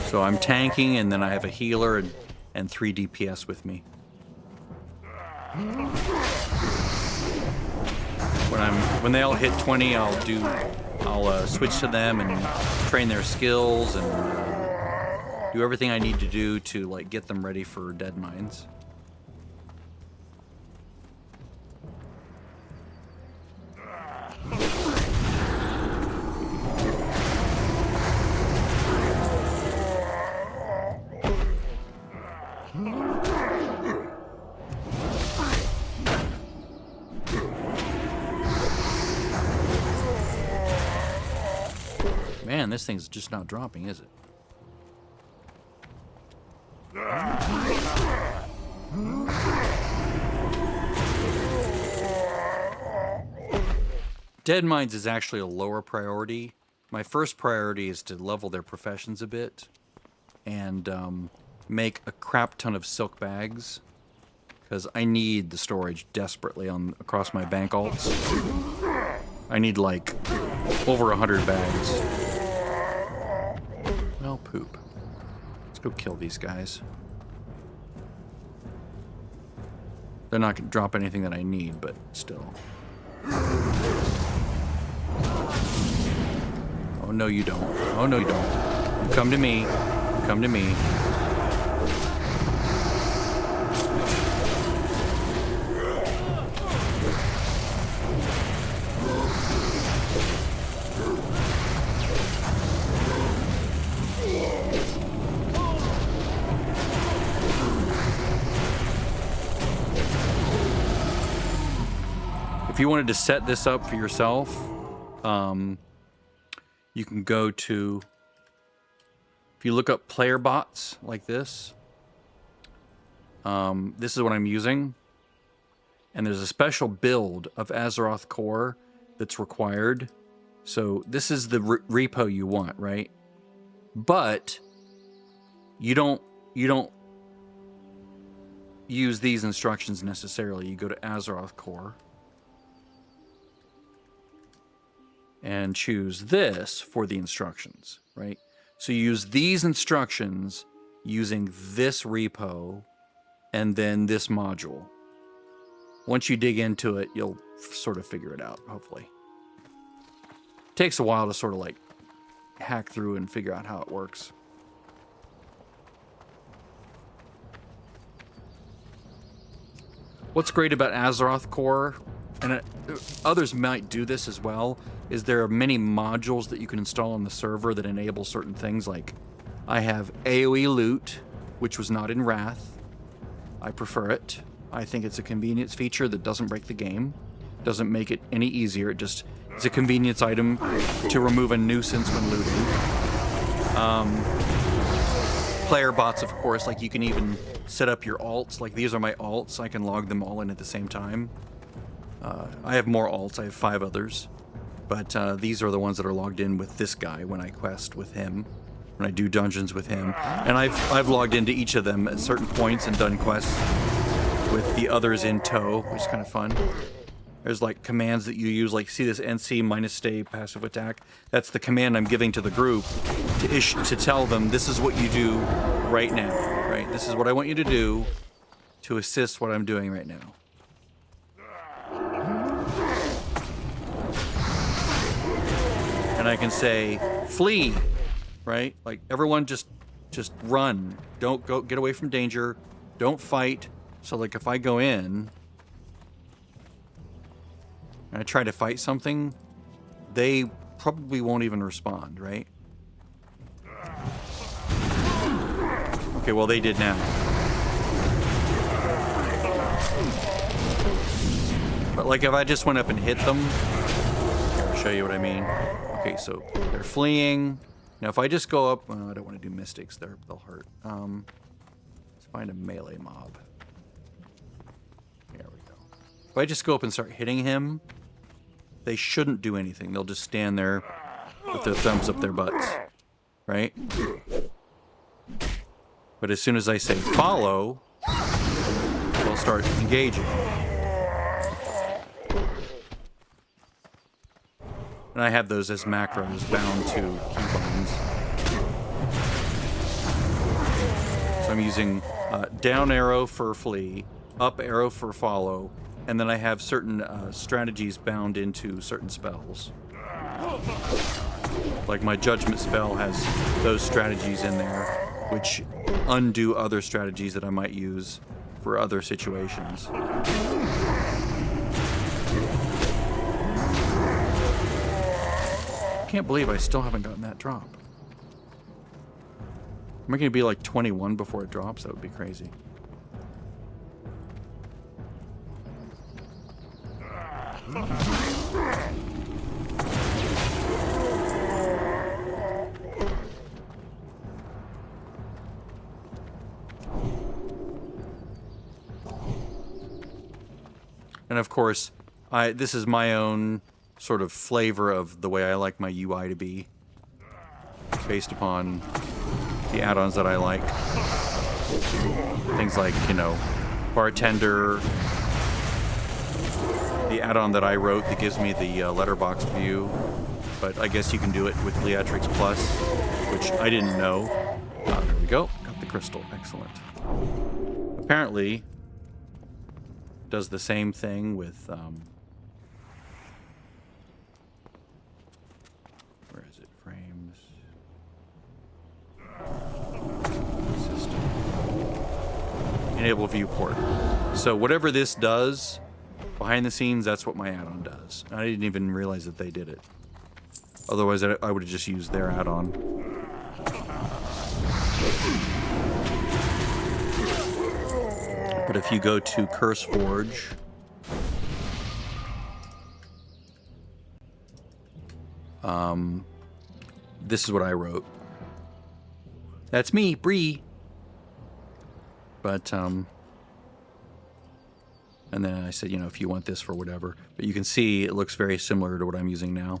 So I'm tanking, and then I have a healer and 3 DPS with me. When they all hit 20, I'll switch to them and train their skills and do everything I need to do to like get them ready for dead mines. Man, this thing's just not dropping, is it? Dead mines is actually a lower priority. My first priority is to level their professions a bit and make a crap ton of silk bags because I need the storage desperately across my bank alts. I need like over 100 bags. Well, poop. Let's go kill these guys. They're not going to drop anything that I need, but still. Oh, no, you don't. Oh, no, you don't. You come to me. You come to me. If you wanted to set this up for yourself, you can go to, if you look up player bots like this, this is what I'm using. And there's a special build of AzerothCore that's required. So this is the repo you want, right? But you don't use these instructions necessarily. You go to AzerothCore and choose this for the instructions, right? So you use these instructions using this repo and then this module. Once you dig into it, you'll sort of figure it out, hopefully. It takes a while to sort of like hack through and figure out how it works. What's great about AzerothCore, and others might do this as well, is there are many modules that you can install on the server that enable certain things. Like I have AoE loot, which was not in Wrath. I prefer it. I think it's a convenience feature that doesn't break the game, doesn't make it any easier. It's a convenience item to remove a nuisance when looting. Player bots, of course, like you can even set up your alts. Like these are my alts. I can log them all in at the same time. I have more alts. I have 5 others. But these are the ones that are logged in with this guy when I quest with him, when I do dungeons with him. And I've logged into each of them at certain points and done quests with the others in tow, which is kind of fun. There's like commands that you use, like see this NC minus stay passive attack. That's the command I'm giving to the group to tell them this is what you do right now, right? This is what I want you to do to assist what I'm doing right now. And I can say, flee, right? Like everyone just run. Don't go, get away from danger. Don't fight. So like if I go in and I try to fight something, they probably won't even respond, right? Okay, well they did now. But like if I just went up and hit them, I'll show you what I mean. Okay, so they're fleeing. Now if I just go up, I don't want to do mystics, they'll hurt. Let's find a melee mob. There we go. If I just go up and start hitting him, they shouldn't do anything. They'll just stand there with their thumbs up their butts, right? But as soon as I say follow, they'll start engaging. And I have those as macros bound to keybinds. So I'm using down arrow for flee, up arrow for follow, and then I have certain strategies bound into certain spells. Like my judgment spell has those strategies in there, which undo other strategies that I might use for other situations. I can't believe I still haven't gotten that drop. Am I going to be like 21 before it drops? That would be crazy. And of course, this is my own sort of flavor of the way I like my UI to be, based upon the add-ons that I like. Things like, you know, Bartender, the add-on that I wrote that gives me the letterboxed view, but I guess you can do it with Leatrix Plus, which I didn't know. There we go, got the crystal, excellent. Apparently, does the same thing with enable viewport. So whatever this does behind the scenes, that's what my add-on does. I didn't even realize that they did it. Otherwise, I would have just used their add-on. But if you go to CurseForge, this is what I wrote. That's me, Bree. But, and then I said, you know, if you want this for whatever. But you can see it looks very similar to what I'm using now.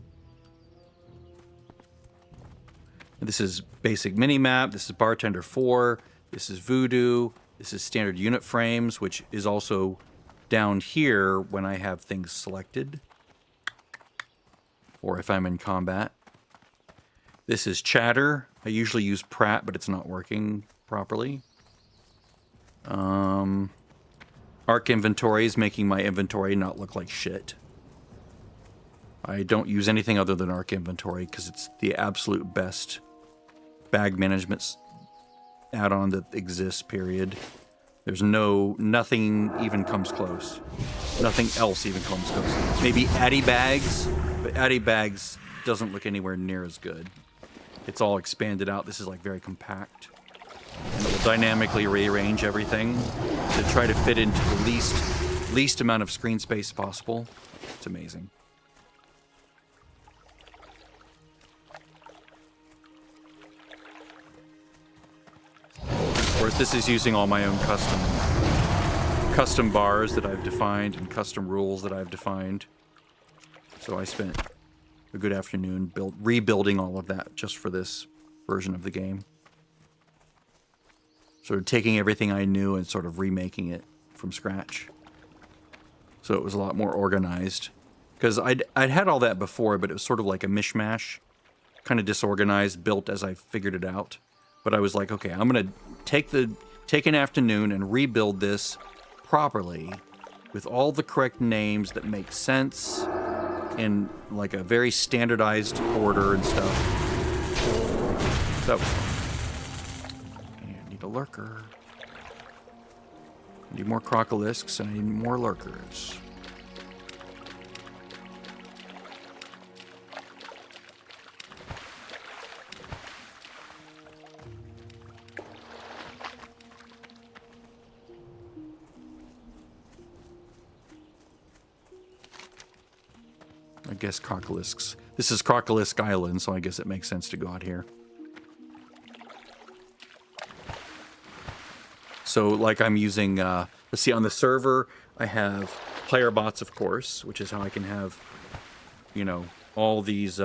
This is basic mini-map. This is Bartender 4. This is Voodoo. This is standard unit frames, which is also down here when I have things selected. Or if I'm in combat. This is Chatter. I usually use Pratt, but it's not working properly. Arc Inventory is making my inventory not look like shit. I don't use anything other than Arc Inventory because it's the absolute best bag management add-on that exists, period. There's nothing even comes close. Nothing else even comes close. Maybe Addy Bags, but Addy Bags doesn't look anywhere near as good. It's all expanded out. This is like very compact. And it will dynamically rearrange everything to try to fit into the least amount of screen space possible. It's amazing. Of course, this is using all my own custom bars that I've defined and custom rules that I've defined. So I spent a good afternoon rebuilding all of that just for this version of the game. Sort of taking everything I knew and sort of remaking it from scratch. So it was a lot more organized. Because I'd had all that before, but it was sort of like a mishmash. Kind of disorganized, built as I figured it out. But I was like, okay, I'm going to take an afternoon and rebuild this properly with all the correct names that make sense in like a very standardized order and stuff. So, I need a lurker. I need more crocolisks and I need more lurkers. I guess crocolisks. This is Crocolisk Island, so I guess it makes sense to go out here. So, like I'm using, let's see, on the server, I have player bots, of course, which is how I can have, you know, all these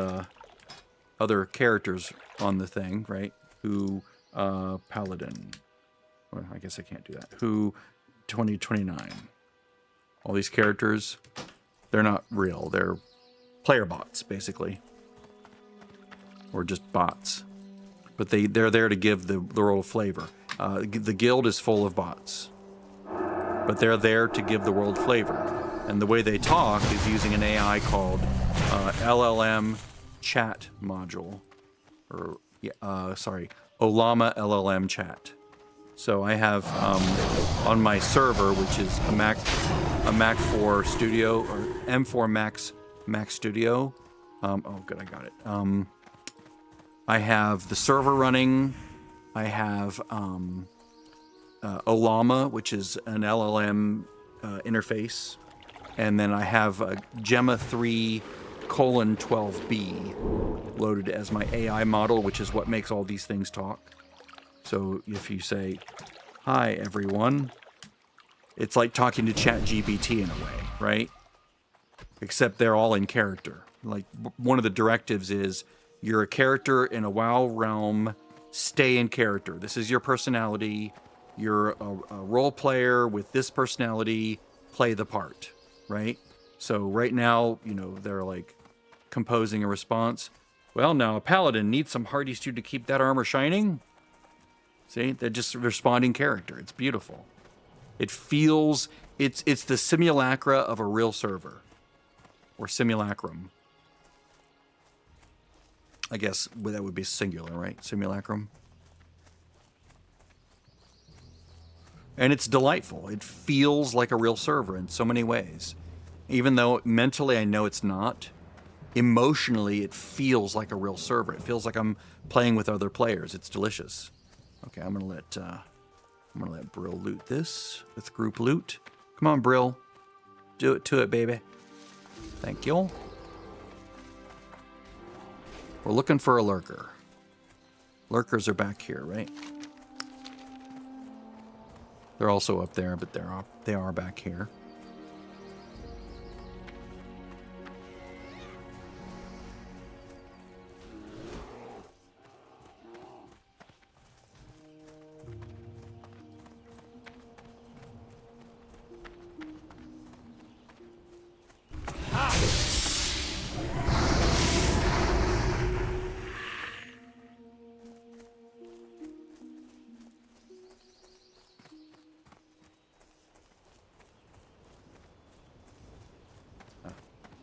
other characters on the thing, right? Who, Paladin. Well, I guess I can't do that. Who, 2029. All these characters, they're not real. They're player bots, basically. Or just bots. But they're there to give the world flavor. The guild is full of bots. But they're there to give the world flavor. And the way they talk is using an AI called LLM chat module. Or, Olama LLM chat. So I have on my server, which is a Mac 4 Studio, or M4 Mac Studio. Oh, good, I got it. I have the server running. I have Olama, which is an LLM interface. And then I have Gemma 3:12b loaded as my AI model, which is what makes all these things talk. So if you say, hi, everyone, it's like talking to ChatGPT in a way, right? Except they're all in character. Like, one of the directives is, you're a character in a WoW realm, stay in character. This is your personality. You're a role player with this personality, play the part, right? So right now, you know, they're like composing a response. Well, now a paladin needs some hardy stew to keep that armor shining. See, they're just responding character. It's beautiful. It feels, it's the simulacra of a real server. Or simulacrum. I guess that would be singular, right? Simulacrum. And it's delightful. It feels like a real server in so many ways. Even though mentally I know it's not, emotionally it feels like a real server. It feels like I'm playing with other players. It's delicious. Okay, I'm gonna let Brill loot this with group loot. Come on, Brill. Do it to it, baby. Thank you. We're looking for a lurker. Lurkers are back here, right? They're also up there, but they are back here.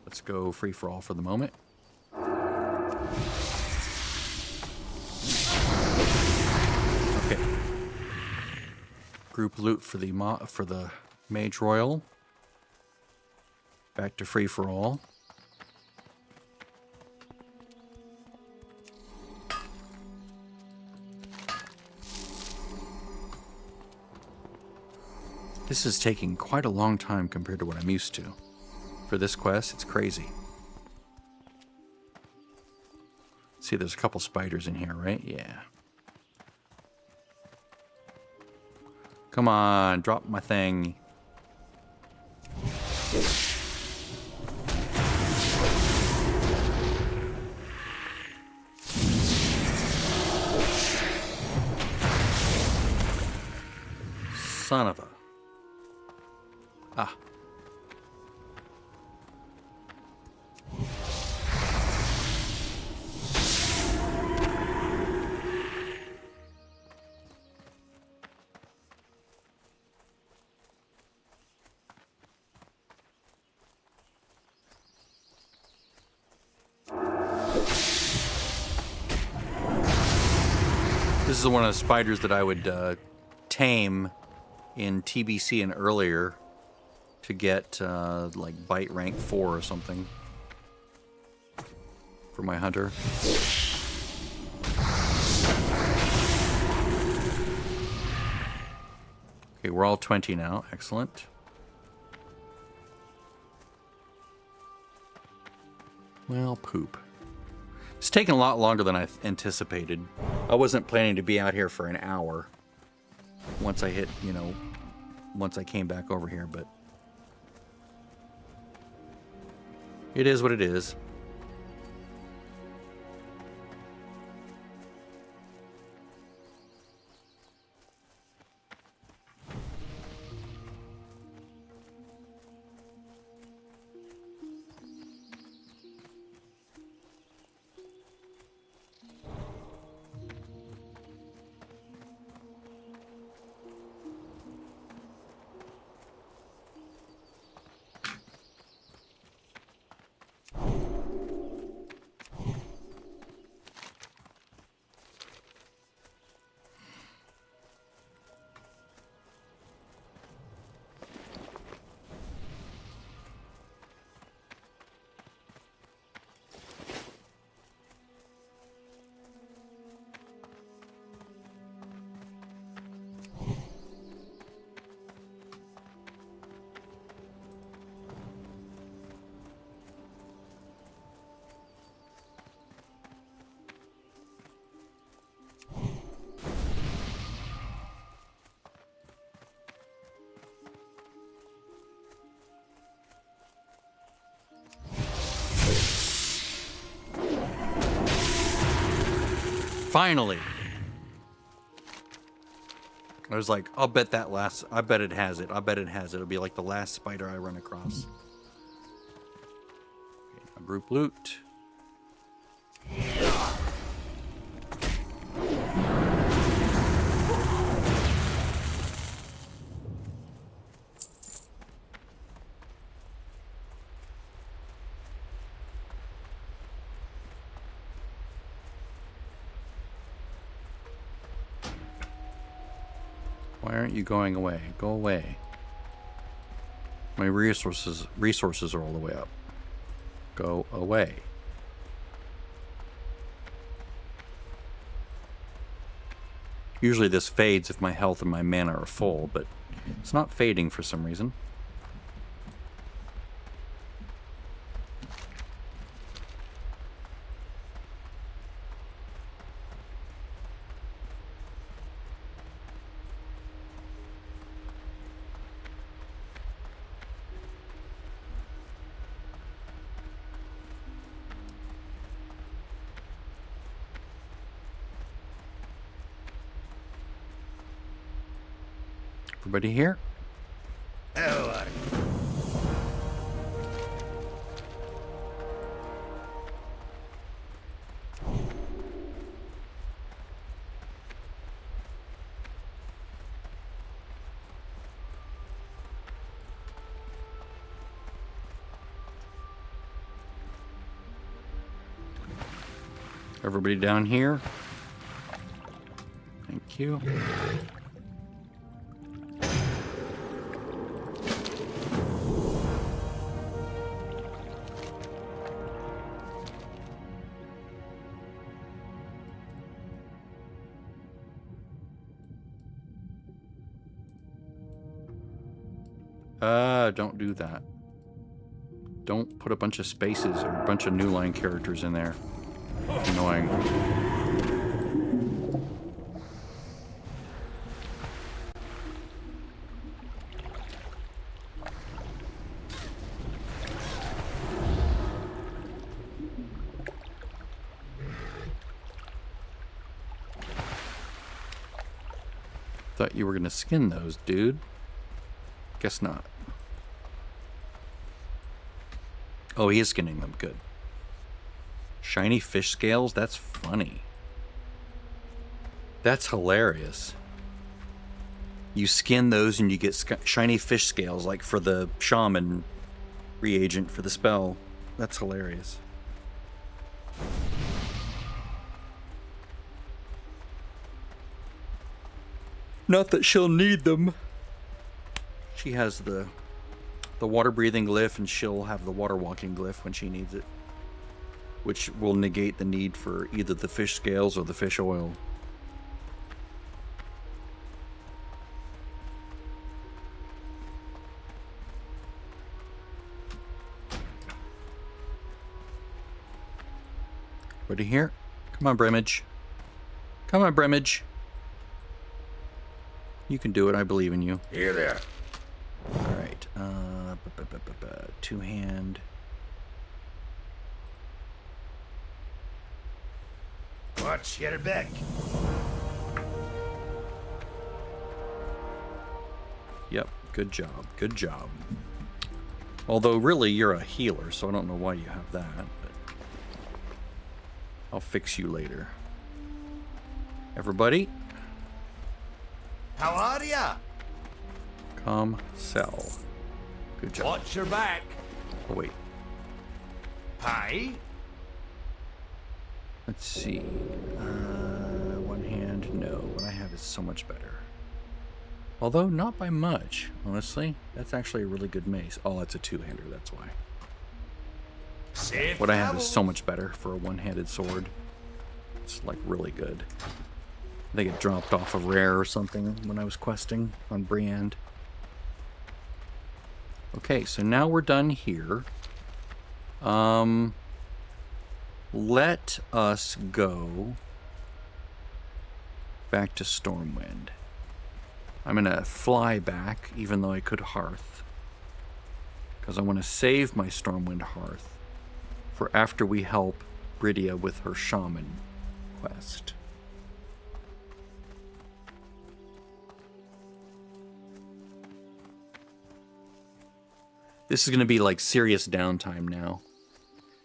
Let's go free for all for the moment. Okay. Group loot for the Mage Royal. Back to free for all. This is taking quite a long time compared to what I'm used to. For this quest, it's crazy. See, there's a couple spiders in here, right? Yeah. Come on, drop my thing. Son of a... Ah. This is one of the spiders that I would tame in TBC and earlier to get like bite rank 4 or something for my hunter. Okay, we're all 20 now. Excellent. Well, poop. It's taken a lot longer than I anticipated. I wasn't planning to be out here for an hour once I hit, you know, once I came back over here, but it is what it is. Finally. I was like, I bet it has it. I bet it has it. It'll be like the last spider I run across. Okay, group loot. Why aren't you going away? Go away. My resources are all the way up. Go away. Usually this fades if my health and my mana are full, but it's not fading for some reason. Everybody here?
Oh,
Everybody down here? Thank you. Don't do that. Don't put a bunch of spaces or a bunch of new line characters in there. It's annoying. Thought you were gonna skin those, dude. Guess not. Oh, he is skinning them. Good. Shiny fish scales? That's funny. That's hilarious. You skin those and you get shiny fish scales, like for the shaman reagent for the spell. That's hilarious. Not that she'll need them. She has the water-breathing glyph, and she'll have the water-walking glyph when she needs it, which will negate the need for either the fish scales or the fish oil. Ready here? Come on, Brimage. Come on, Brimage. You can do it. I believe in you.
here there.
All right. Two-hand.
Watch your back.
Yep. Good job. Good job. Although, really, you're a healer, so I don't know why you have that. But I'll fix you later. Everybody,
How are ya?
come sell. Good job.
Watch your back.
Oh, wait.
Hi.
Let's see. One hand, no. What I have is so much better. Although, not by much, honestly. That's actually a really good mace. Oh, that's a two-hander, that's why.
Safe
What I have is
travels.
so much better for a one-handed sword. It's, like, really good. I think it dropped off a rare or something when I was questing on Briand. Okay, so now we're done here. Let us go back to Stormwind. I'm gonna fly back, even though I could Hearth, because I want to save my Stormwind Hearth for after we help Bridia with her shaman quest. This is going to be like serious downtime now.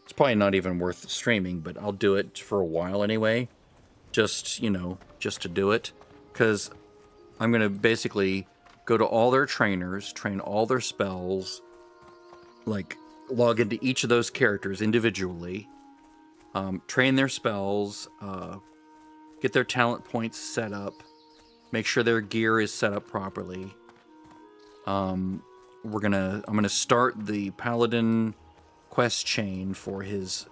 It's probably not even worth streaming, but I'll do it for a while anyway. Just, you know, just to do it. Because I'm going to basically go to all their trainers, train all their spells, like log into each of those characters individually, train their spells, get their talent points set up, Make sure their gear is set up properly. I'm gonna start the Paladin quest chain for his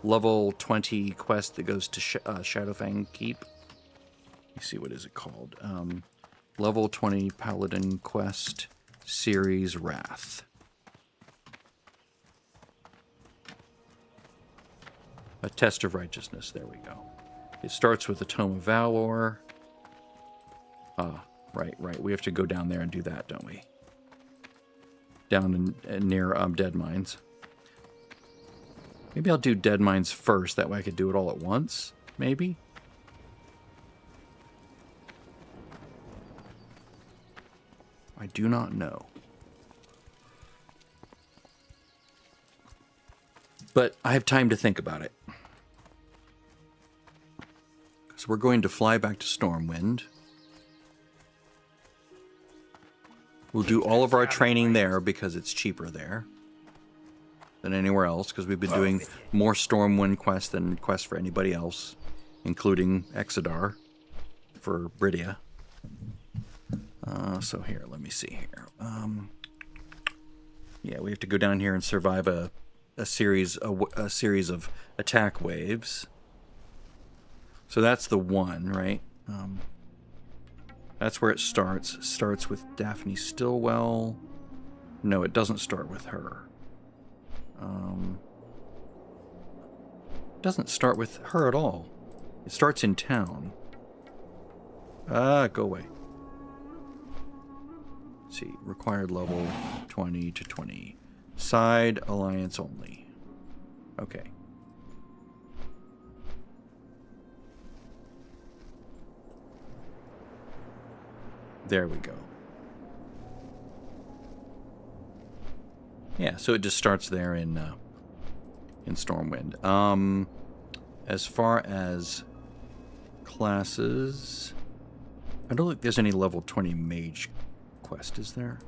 level 20 quest that goes to Shadowfang Keep. Let me see, what is it called? Level 20 Paladin quest series Wrath. A test of righteousness. There we go. It starts with the Tome of Valor. Right. We have to go down there and do that, don't we? Down near Dead Mines. Maybe I'll do Dead Mines first. That way I could do it all at once. Maybe. I do not know. But I have time to think about it. So we're going to fly back to Stormwind. We'll do all of our training there because it's cheaper there than anywhere else, because we've been doing more Stormwind quests than quests for anybody else, including Exodar for Bridia. So here, let me see here. Yeah, we have to go down here and survive a series of attack waves. So that's the one, right? That's where it starts. It starts with Daphne Stillwell. No, it doesn't start with her. It doesn't start with her at all. It starts in town. Go away. Let's see, required level 20 to 20. Side alliance only. Okay. There we go. Yeah, so it just starts there in Stormwind. As far as classes, I don't think there's any level 20 mage quest, is there?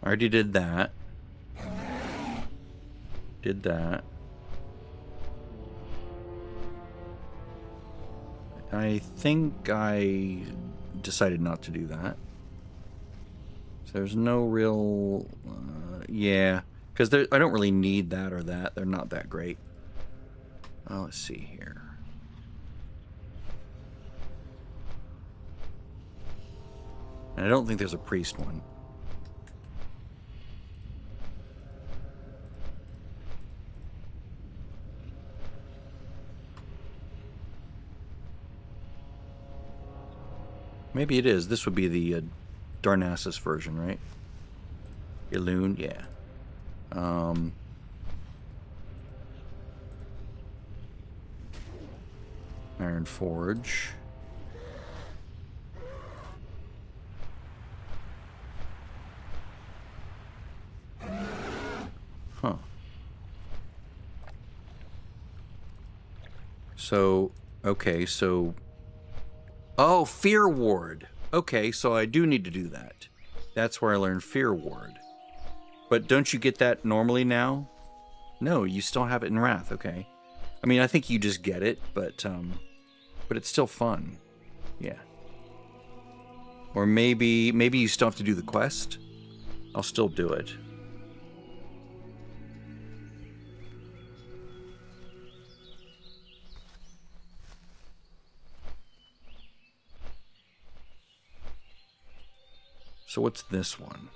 I already did that. Did that. I think I decided not to do that. So there's no real... yeah, because I don't really need that or that. They're not that great. Let's see here. And I don't think there's a priest one. Maybe it is. This would be the Darnassus version, right? Illume, yeah. Iron Forge. Huh. So, okay, so... Oh, Fear Ward. Okay, so I do need to do that. That's where I learned Fear Ward. But don't you get that normally now? No, you still have it in Wrath, okay. I mean, I think you just get it, but it's still fun. Yeah. Or maybe you still have to do the quest. I'll still do it. So what's this one?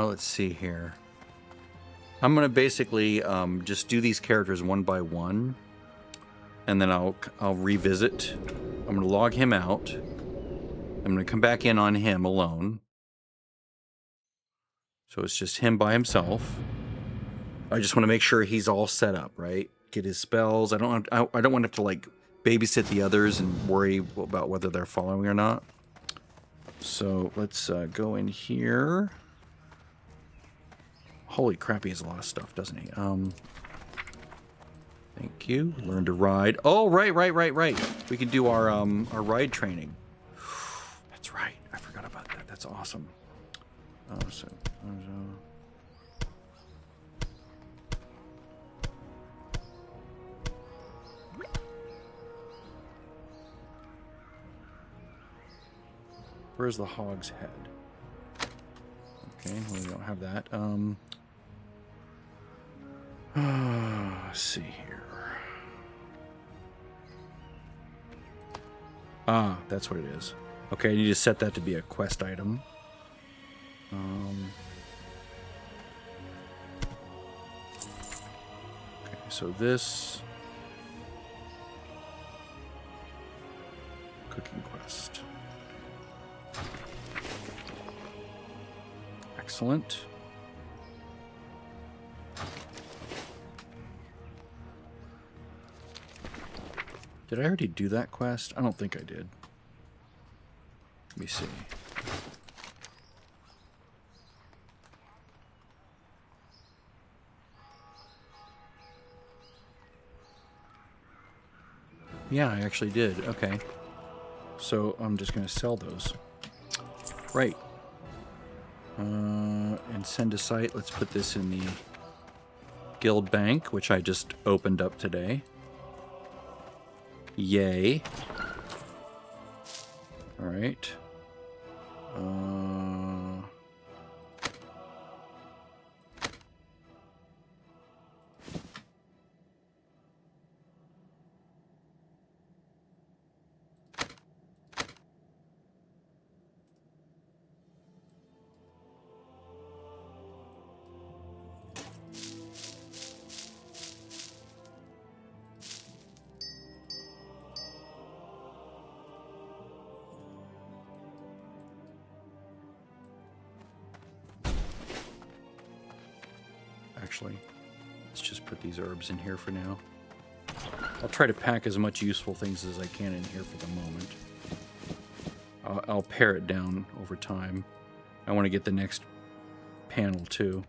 Let's see here. I'm going to basically just do these characters one by one. and then I'll revisit. I'm going to log him out. I'm going to come back in on him alone. So it's just him by himself. I just want to make sure he's all set up, right? Get his spells. I don't want to have to like babysit the others and worry about whether they're following or not. So let's go in here. Holy crap, he has a lot of stuff, doesn't he? Thank you. Learn to ride. Oh, right. We can do our ride training. That's right. I forgot about that. That's awesome. Where's the hog's head? Okay, well, we don't have that. Let's see here. Ah, that's what it is. Okay, I need to set that to be a quest item. Okay, so this cooking quest. Excellent. Did I already do that quest? I don't think I did. Let me see. Yeah, I actually did. Okay. So I'm just going to sell those. Right. And send to site. Let's put this in the guild bank, which I just opened up today. Yay. All right. Actually, let's just put these herbs in here for now. I'll try to pack as much useful things as I can in here for the moment. I'll pare it down over time. I want to get the next panel too.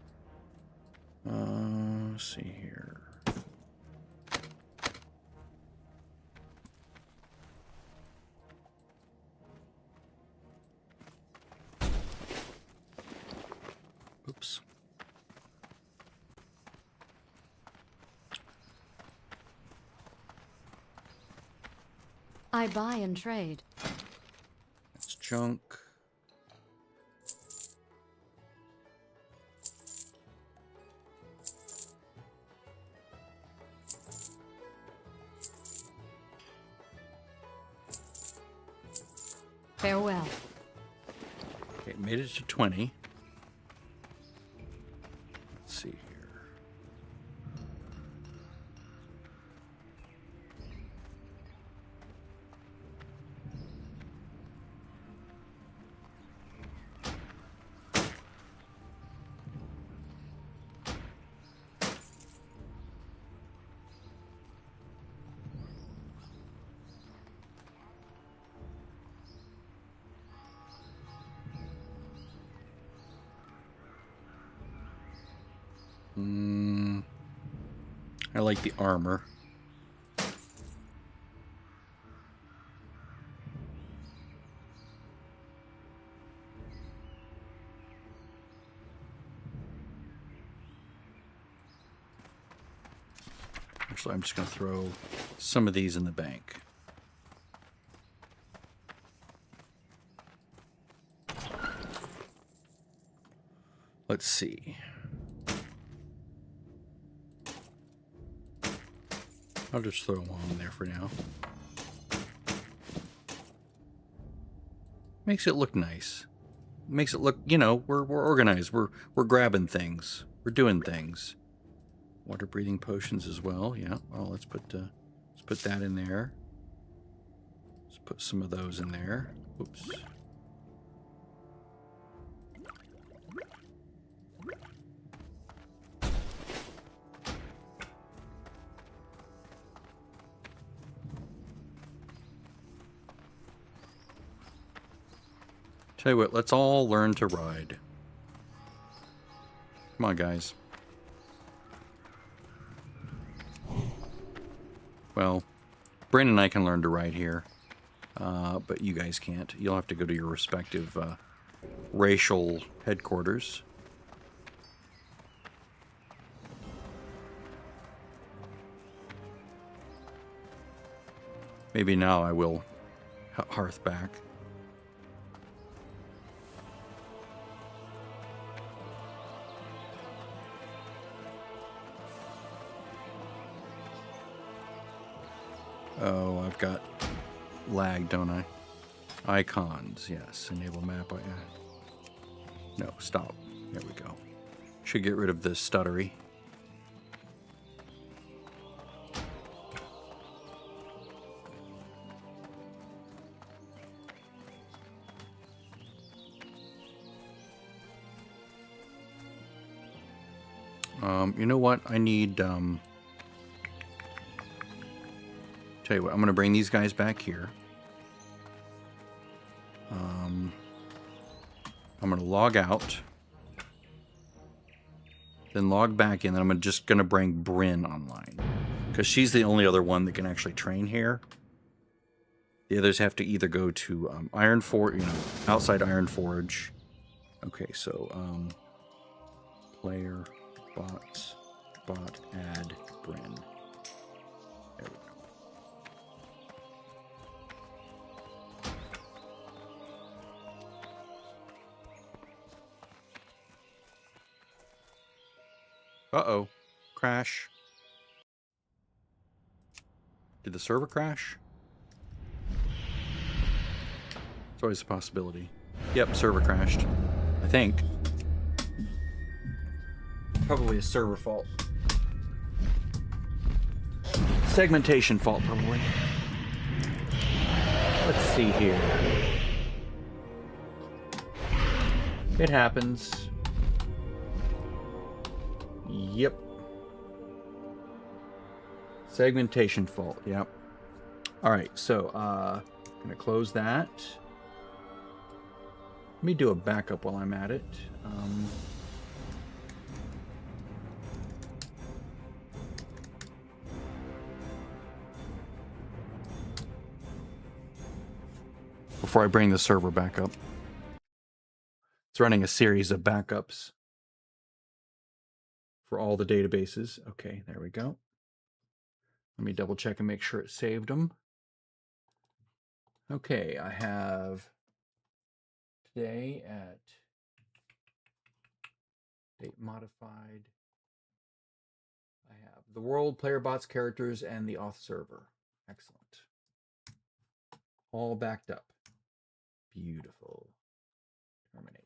Let's see here. Oops.
I buy and trade.
That's junk.
Farewell.
Okay, made it to 20. Let's see here. I like the armor. Actually, I'm just going to throw some of these in the bank. Let's see. I'll just throw one in there for now. Makes it look nice. Makes it look, you know, we're organized. We're grabbing things. We're doing things. Water breathing potions as well. Yeah. Well, let's put put that in there. Let's put some of those in there. Oops. Tell you what, let's all learn to ride. Come on, guys. Well, Bryn and I can learn to ride here, but you guys can't. You'll have to go to your respective racial headquarters. Maybe now I will hearth back. Oh, I've got lag, don't I? Icons, yes. Enable map. No, stop. There we go. Should get rid of this stuttery. You know what? I need... Tell you what, I'm going to bring these guys back here. I'm going to log out. Then log back in, and I'm just going to bring Bryn online. Because she's the only other one that can actually train here. The others have to either go to Iron Forge, outside Iron Forge. Okay, so player, bot, add Bryn. There we go. Uh-oh. Crash. Did the server crash? It's always a possibility. Yep, server crashed. I think. Probably a server fault. Segmentation fault, probably. Let's see here. It happens. Yep. Segmentation fault, yep. Alright, so, gonna close that. Let me do a backup while I'm at it. Before I bring the server back up. It's running a series of backups for all the databases. Okay, there we go. Let me double check and make sure it saved them. Okay, I have today at date modified. I have the world, player bots, characters, and the auth server. Excellent. All backed up. Beautiful. Terminate.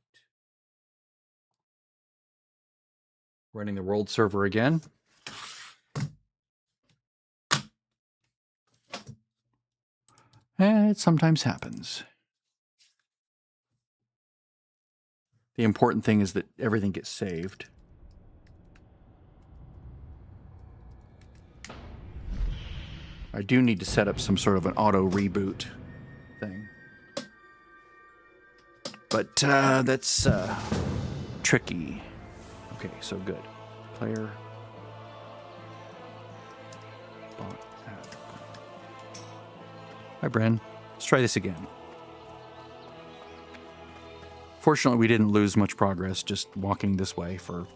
Running the world server again. It sometimes happens. The important thing is that everything gets saved. I do need to set up some sort of an auto reboot thing. But that's tricky. Okay, so good. Player. Bot. Hi, Bren. Let's try this again. Fortunately, we didn't lose much progress just walking this way for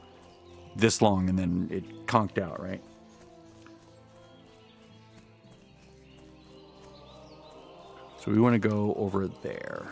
this long, and then it conked out, right? So we want to go over there.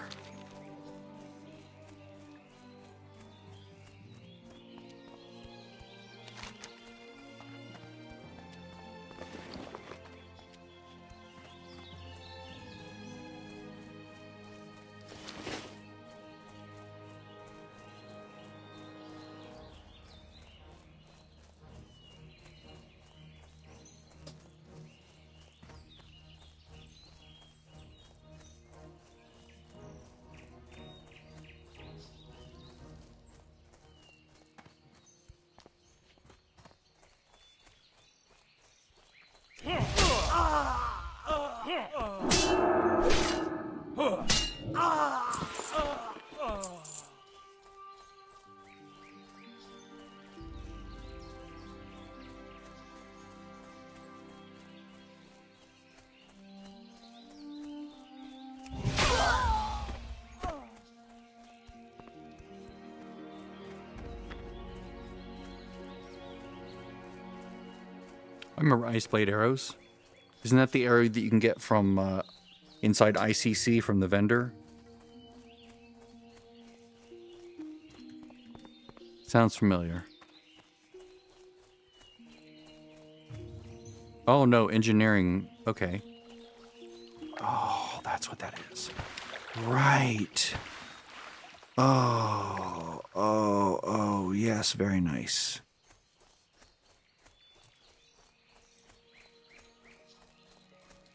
I remember Ice Blade arrows. Isn't that the arrow that you can get from inside ICC from the vendor? Sounds familiar. Oh no, engineering. Okay. Oh, that's what that is. Right. Oh, yes, very nice.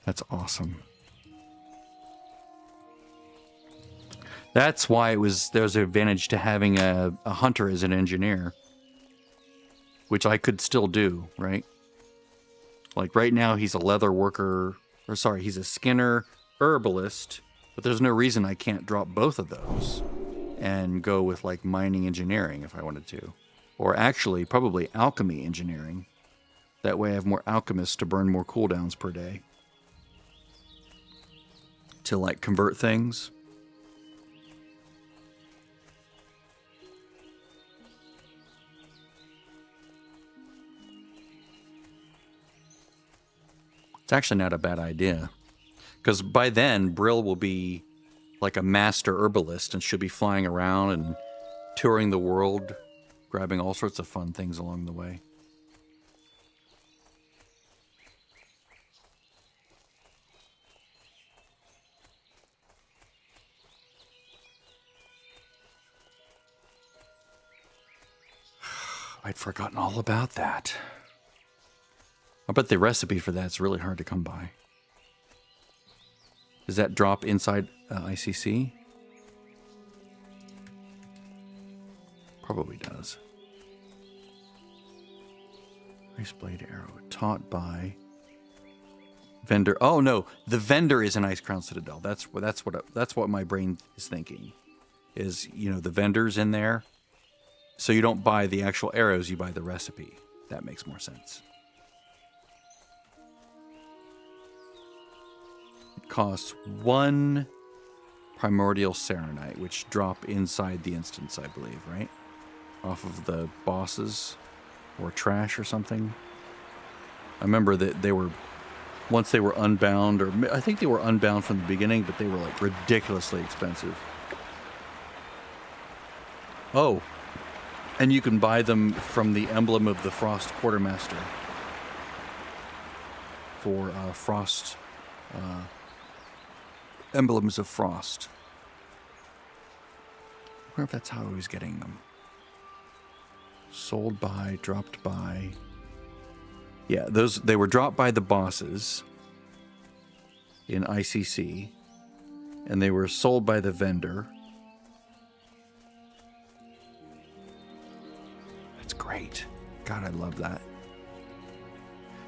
That's awesome. That's why there's an advantage to having a hunter as an engineer, which I could still do, right? Like right now he's a leather worker, or sorry, he's a skinner herbalist, but there's no reason I can't drop both of those and go with like mining engineering if I wanted to. Or actually probably alchemy engineering. That way I have more alchemists to burn more cooldowns per day. To like convert things. It's actually not a bad idea. Because by then, Brill will be like a master herbalist and should be flying around and touring the world, grabbing all sorts of fun things along the way. I'd forgotten all about that. I bet the recipe for that's really hard to come by. Does that drop inside ICC? Probably does. Ice Blade arrow taught by vendor. Oh no, the vendor is an Ice Crown Citadel. That's what my brain is thinking. Is, you know, the vendor's in there. So you don't buy the actual arrows, you buy the recipe. That makes more sense. It costs 1 primordial serenite, which drop inside the instance, I believe, right? Off of the bosses or trash or something. I remember that they were, once they were unbound, or I think they were unbound from the beginning, but they were like ridiculously expensive. Oh. And you can buy them from the emblem of the Frost Quartermaster for Frost emblems of Frost. I wonder if that's how I was getting them. Sold by, dropped by. Yeah, they were dropped by the bosses in ICC, and they were sold by the vendor. That's great. God, I love that.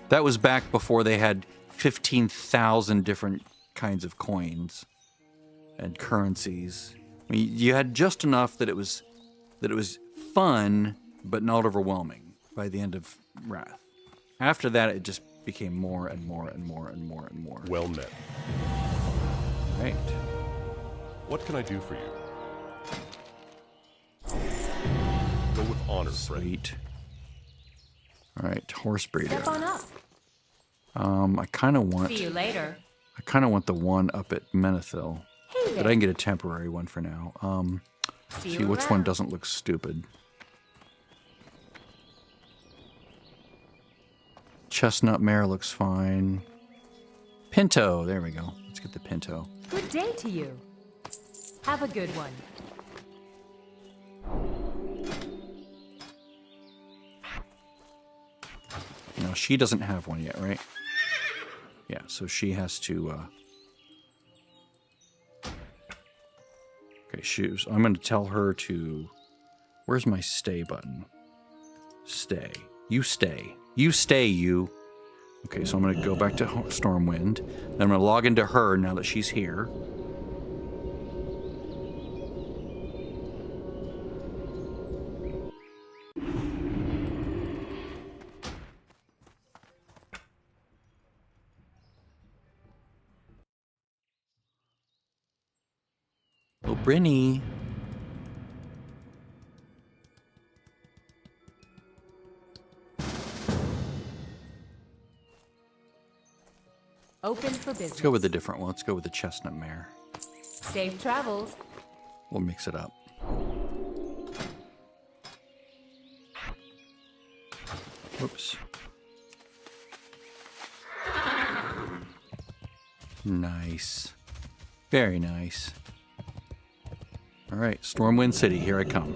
That was back before they had 15,000 different kinds of coins and currencies. I mean, you had just enough that it was fun, but not overwhelming by the end of Wrath. After that, it just became more and more and more and more and more.
Well met.
Right.
What can I do for you? Go with honor, friend.
Sweet. All right, horse breeder.
Step on up.
I kind of want.
See you later.
I kind of want the one up at Menethil,
Hey
but I can get a temporary one for now. See which one doesn't look stupid. Chestnut mare looks fine. Pinto, there we go. Let's get the Pinto.
Good day to you. Have a good one.
Now she doesn't have one yet, right? Yeah, so she has to. Okay, shoes. I'm going to tell her to. Where's my stay button? Stay. You stay. You stay, you. Okay, so I'm going to go back to Stormwind. Then I'm going to log into her now that she's here. Oh, Brynny.
Open for business.
Let's go with a different one. Let's go with the chestnut mare.
Safe travels.
We'll mix it up. Whoops. Nice. Very nice. All right, Stormwind City, here I come.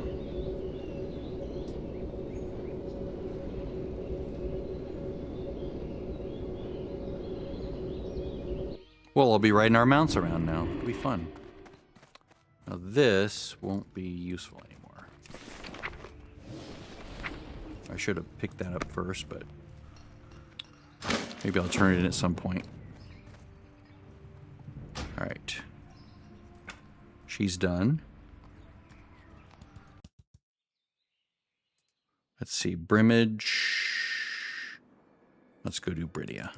Well, I'll be riding our mounts around now. It'll be fun. Now this won't be useful anymore. I should have picked that up first, but maybe I'll turn it in at some point. All right. She's done. Let's see, Brimage. Let's go do Bridia.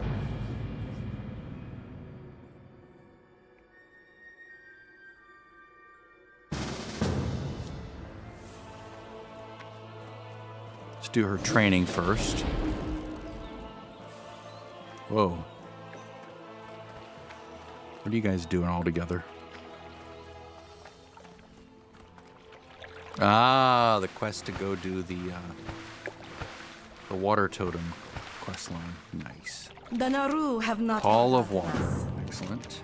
Let's do her training first. Whoa. What are you guys doing all together? Ah, the quest to go do the water totem quest line. Nice.
The Naru have not.
Hall of Water.
us.
Excellent.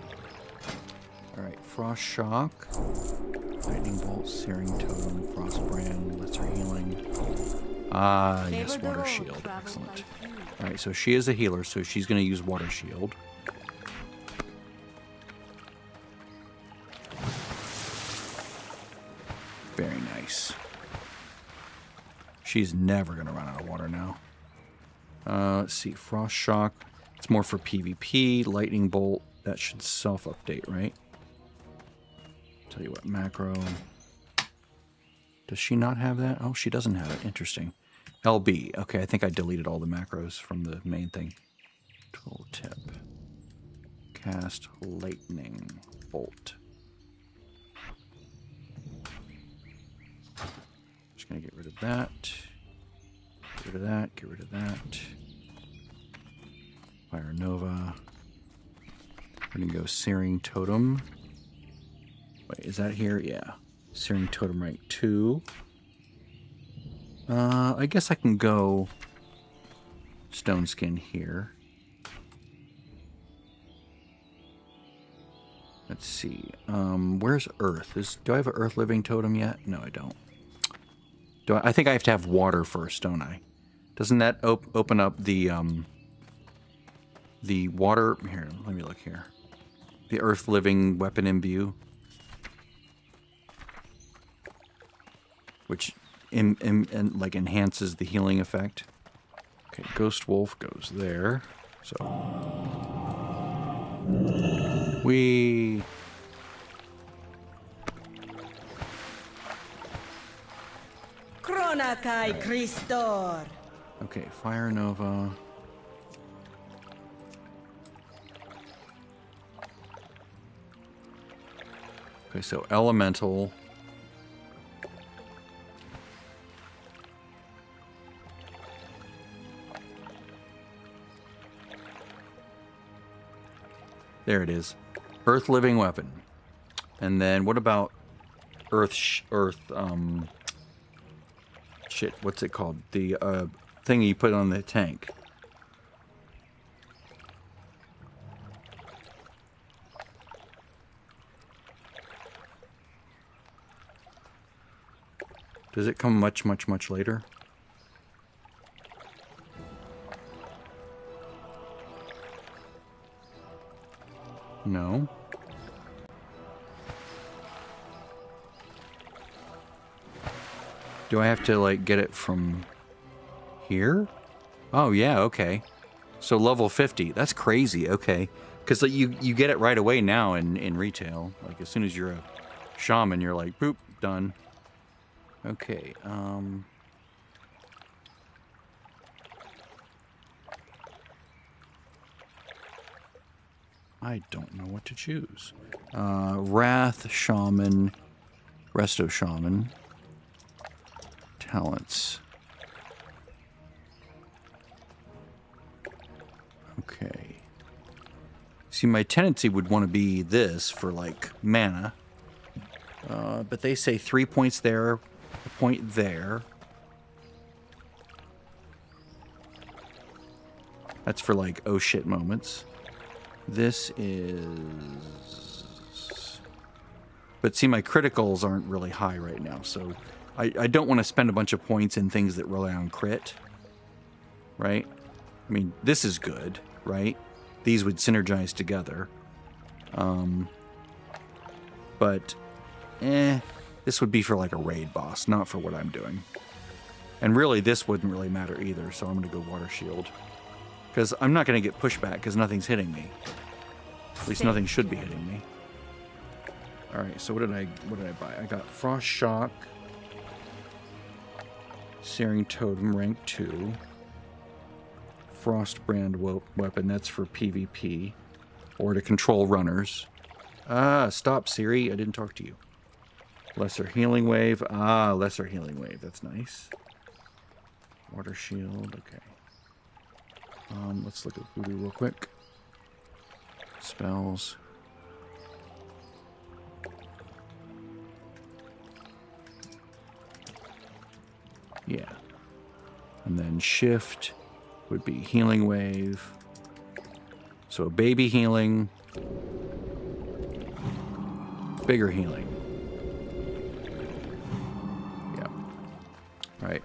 All right, Frost Shock, Lightning Bolt, Searing Totem, Frost Brand, Lesser Healing. Ah, yes,
Favor the
Water
road,
Shield.
travel
Excellent.
like you.
All right, so she is a healer, so she's going to use Water Shield. Very nice. She's never going to run out of water now. Let's see, Frost Shock. It's more for PvP. Lightning Bolt, that should self-update, right? Tell you what, macro. Does she not have that? Oh, she doesn't have it. Interesting. LB. Okay, I think I deleted all the macros from the main thing. Tooltip. Cast Lightning Bolt. Just gonna get rid of that. Get rid of that. Get rid of that. Fire Nova. We're gonna go Searing Totem. Wait, is that here? Yeah. Searing Totem rank 2. I guess I can go Stone Skin here. Let's see. Where's Earth? Do I have an Earth Living Totem yet? No, I don't. I think I have to have water first, don't I? Doesn't that open up the water? Here, let me look here. The Earth Living Weapon Imbue. Which like enhances the healing effect. Okay, Ghost Wolf goes there. So we
Kronakai Christor.
okay, Fire Nova. Okay, so Elemental. There it is. Earth Living Weapon. And then what about shit, what's it called? The thing you put on the tank. Does it come much later? No. Do I have to, like, get it from here? Oh, yeah, okay. So level 50. That's crazy. Okay. Because like, you get it right away now in retail. Like as soon as you're a shaman, you're like, boop, done. Okay. I don't know what to choose. Wrath, Shaman, Resto Shaman. Talents. Okay. See, my tendency would want to be this for, like, mana. But they say 3 points there, a point there. That's for, like, oh shit moments. This is... But see, my criticals aren't really high right now, so I don't want to spend a bunch of points in things that rely on crit. Right? I mean, this is good, right? These would synergize together. But, this would be for like a raid boss, not for what I'm doing. And really, this wouldn't really matter either, so I'm going to go Water Shield. Because I'm not going to get pushback because nothing's hitting me. At least nothing should be hitting me. Alright, so what did I buy? I got Frost Shock, Searing Totem, rank 2. Frost Brand weapon, that's for PvP. Or to control runners. Stop, Siri, I didn't talk to you. Lesser Healing Wave. Lesser Healing Wave, that's nice. Water Shield, okay. Let's look at Voodoo real quick. Spells. Yeah. And then Shift would be Healing Wave. So baby healing. Bigger healing. Yeah. Right.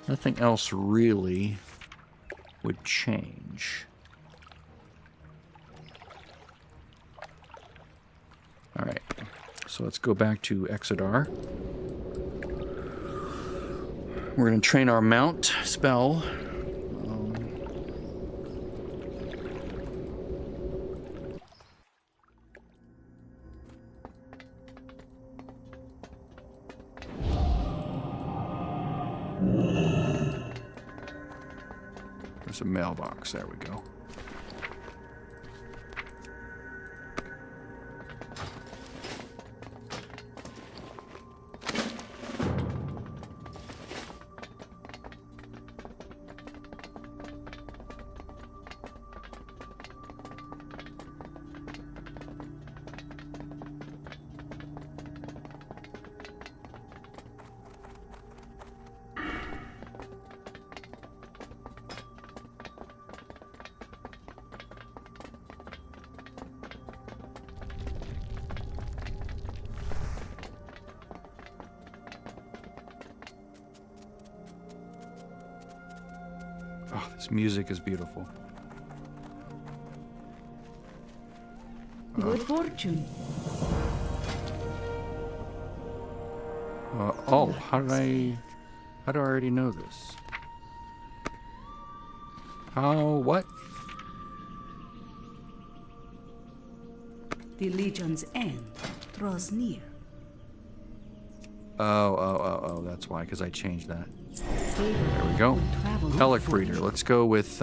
Nothing else really would change. All right, so let's go back to Exodar. We're going to train our mount spell. There's a mailbox. There we go. Oh, this music is beautiful.
Good fortune.
Oh, how do I already know this? What?
The Legion's end draws near.
Oh, that's why, because I changed that.
There
we go. Pellic Breeder. Let's go with,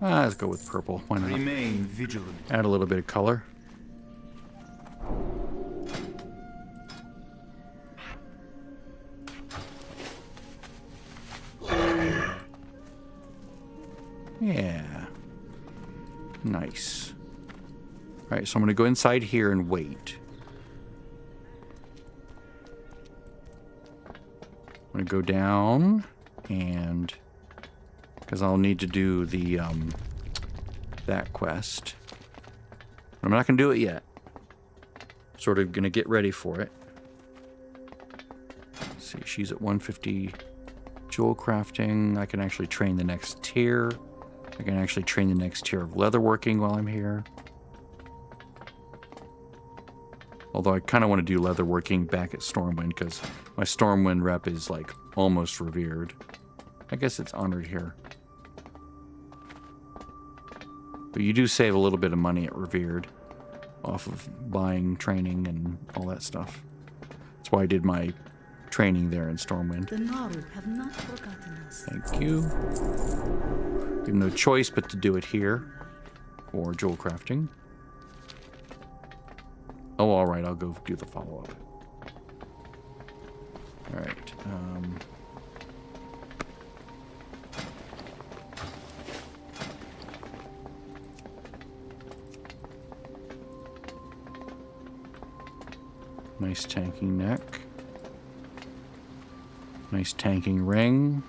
let's go with purple. Why not?
Remain vigilant.
Add a little bit of color. Yeah. Nice. All right, so I'm going to go inside here and wait. I'm going to go down and... because I'll need to do the, that quest. I'm not going to do it yet. Sort of going to get ready for it. Let's see, she's at 150. Jewel crafting. I can actually train the next tier. I can actually train the next tier of leatherworking while I'm here. Although I kind of want to do leatherworking back at Stormwind because my Stormwind rep is like almost revered. I guess it's honored here. But you do save a little bit of money at revered off of buying training and all that stuff. That's why I did my training there in Stormwind.
The Naru have not forgotten us.
Thank you. We have no choice but to do it here for jewel crafting. Oh, all right. I'll go do the follow-up. All right. Nice tanking neck. Nice tanking ring.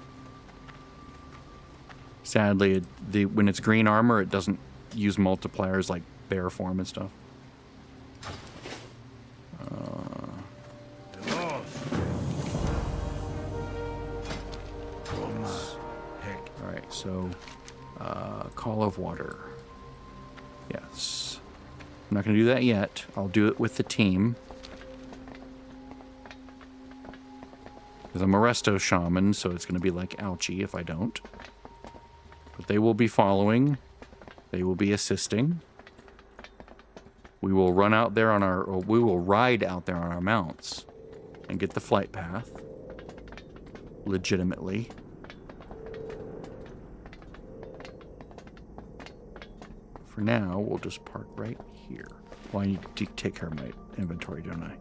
Sadly, when it's green armor, it doesn't use multipliers like bear form and stuff. Alright, so Call of Water. Yes. I'm not going to do that yet. I'll do it with the team. Because I'm a Resto Shaman, so it's going to be like ouchie if I don't. But they will be following. They will be assisting. We will run out there on our... Or we will ride out there on our mounts and get the flight path. Legitimately. For now, we'll just park right here. Well, I need to take care of my inventory, don't I?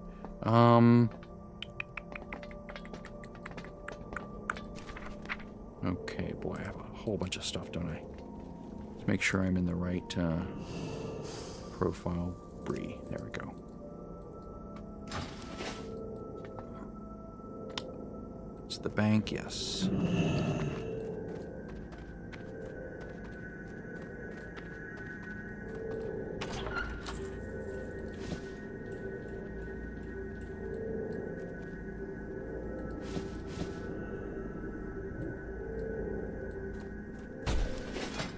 Okay, boy, I have a whole bunch of stuff, don't I? Let's make sure I'm in the right profile. Bree, there we go. It's the bank, yes.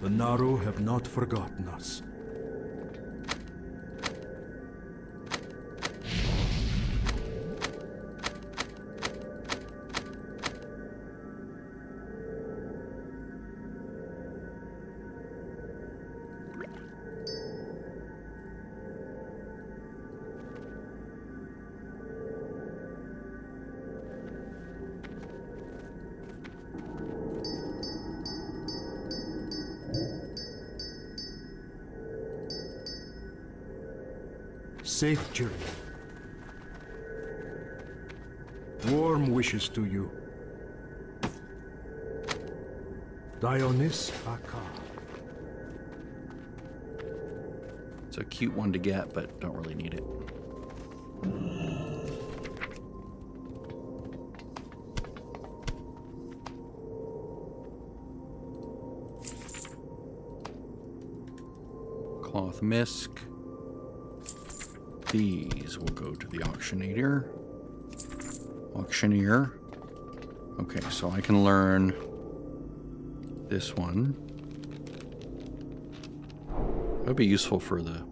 The Naru have not forgotten us. Safe journey. Warm wishes to you. Dionys Aka.
It's a cute one to get, but don't really need it. Cloth Misk. These will go to the auctioneer. Okay, so I can learn this one. That would be useful for the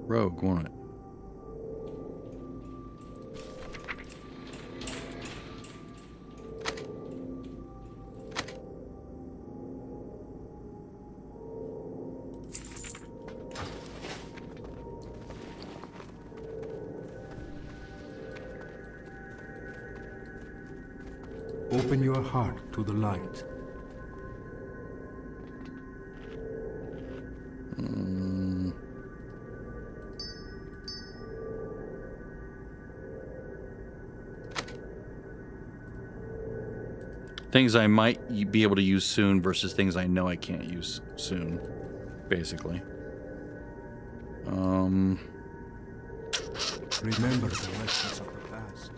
rogue, won't it?
Open your heart to the light.
Things I might be able to use soon versus things I know I can't use soon, basically.
Remember the lessons of the past.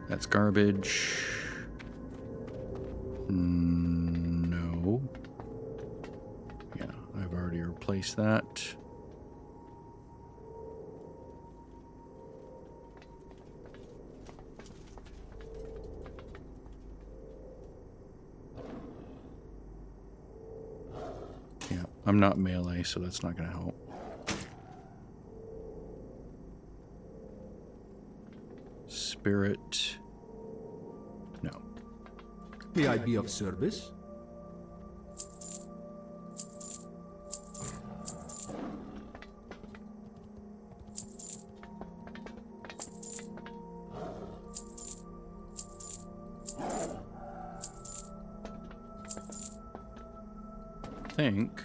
That's garbage. No. Yeah, I've already replaced that. Yeah, I'm not melee, so that's not going to help. Spirit. No.
May I be of service?
Think.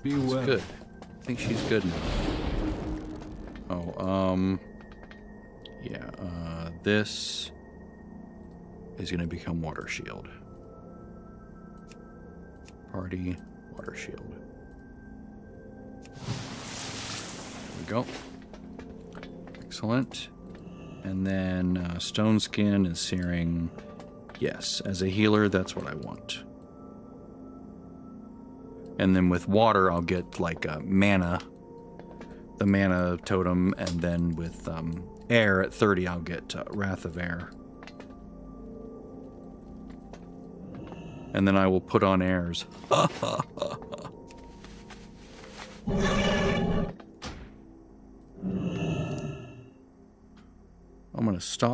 Be
It's
well.
good. I think she's good now. Oh, yeah, this is going to become Water Shield. Party, Water Shield. There we go. Excellent. And then Stone Skin and Searing. Yes, as a healer, that's what I want. And then with water, I'll get like mana, the mana totem, and then with air at 30, I'll get Wrath of Air. And then I will put on airs. I'm going to stop.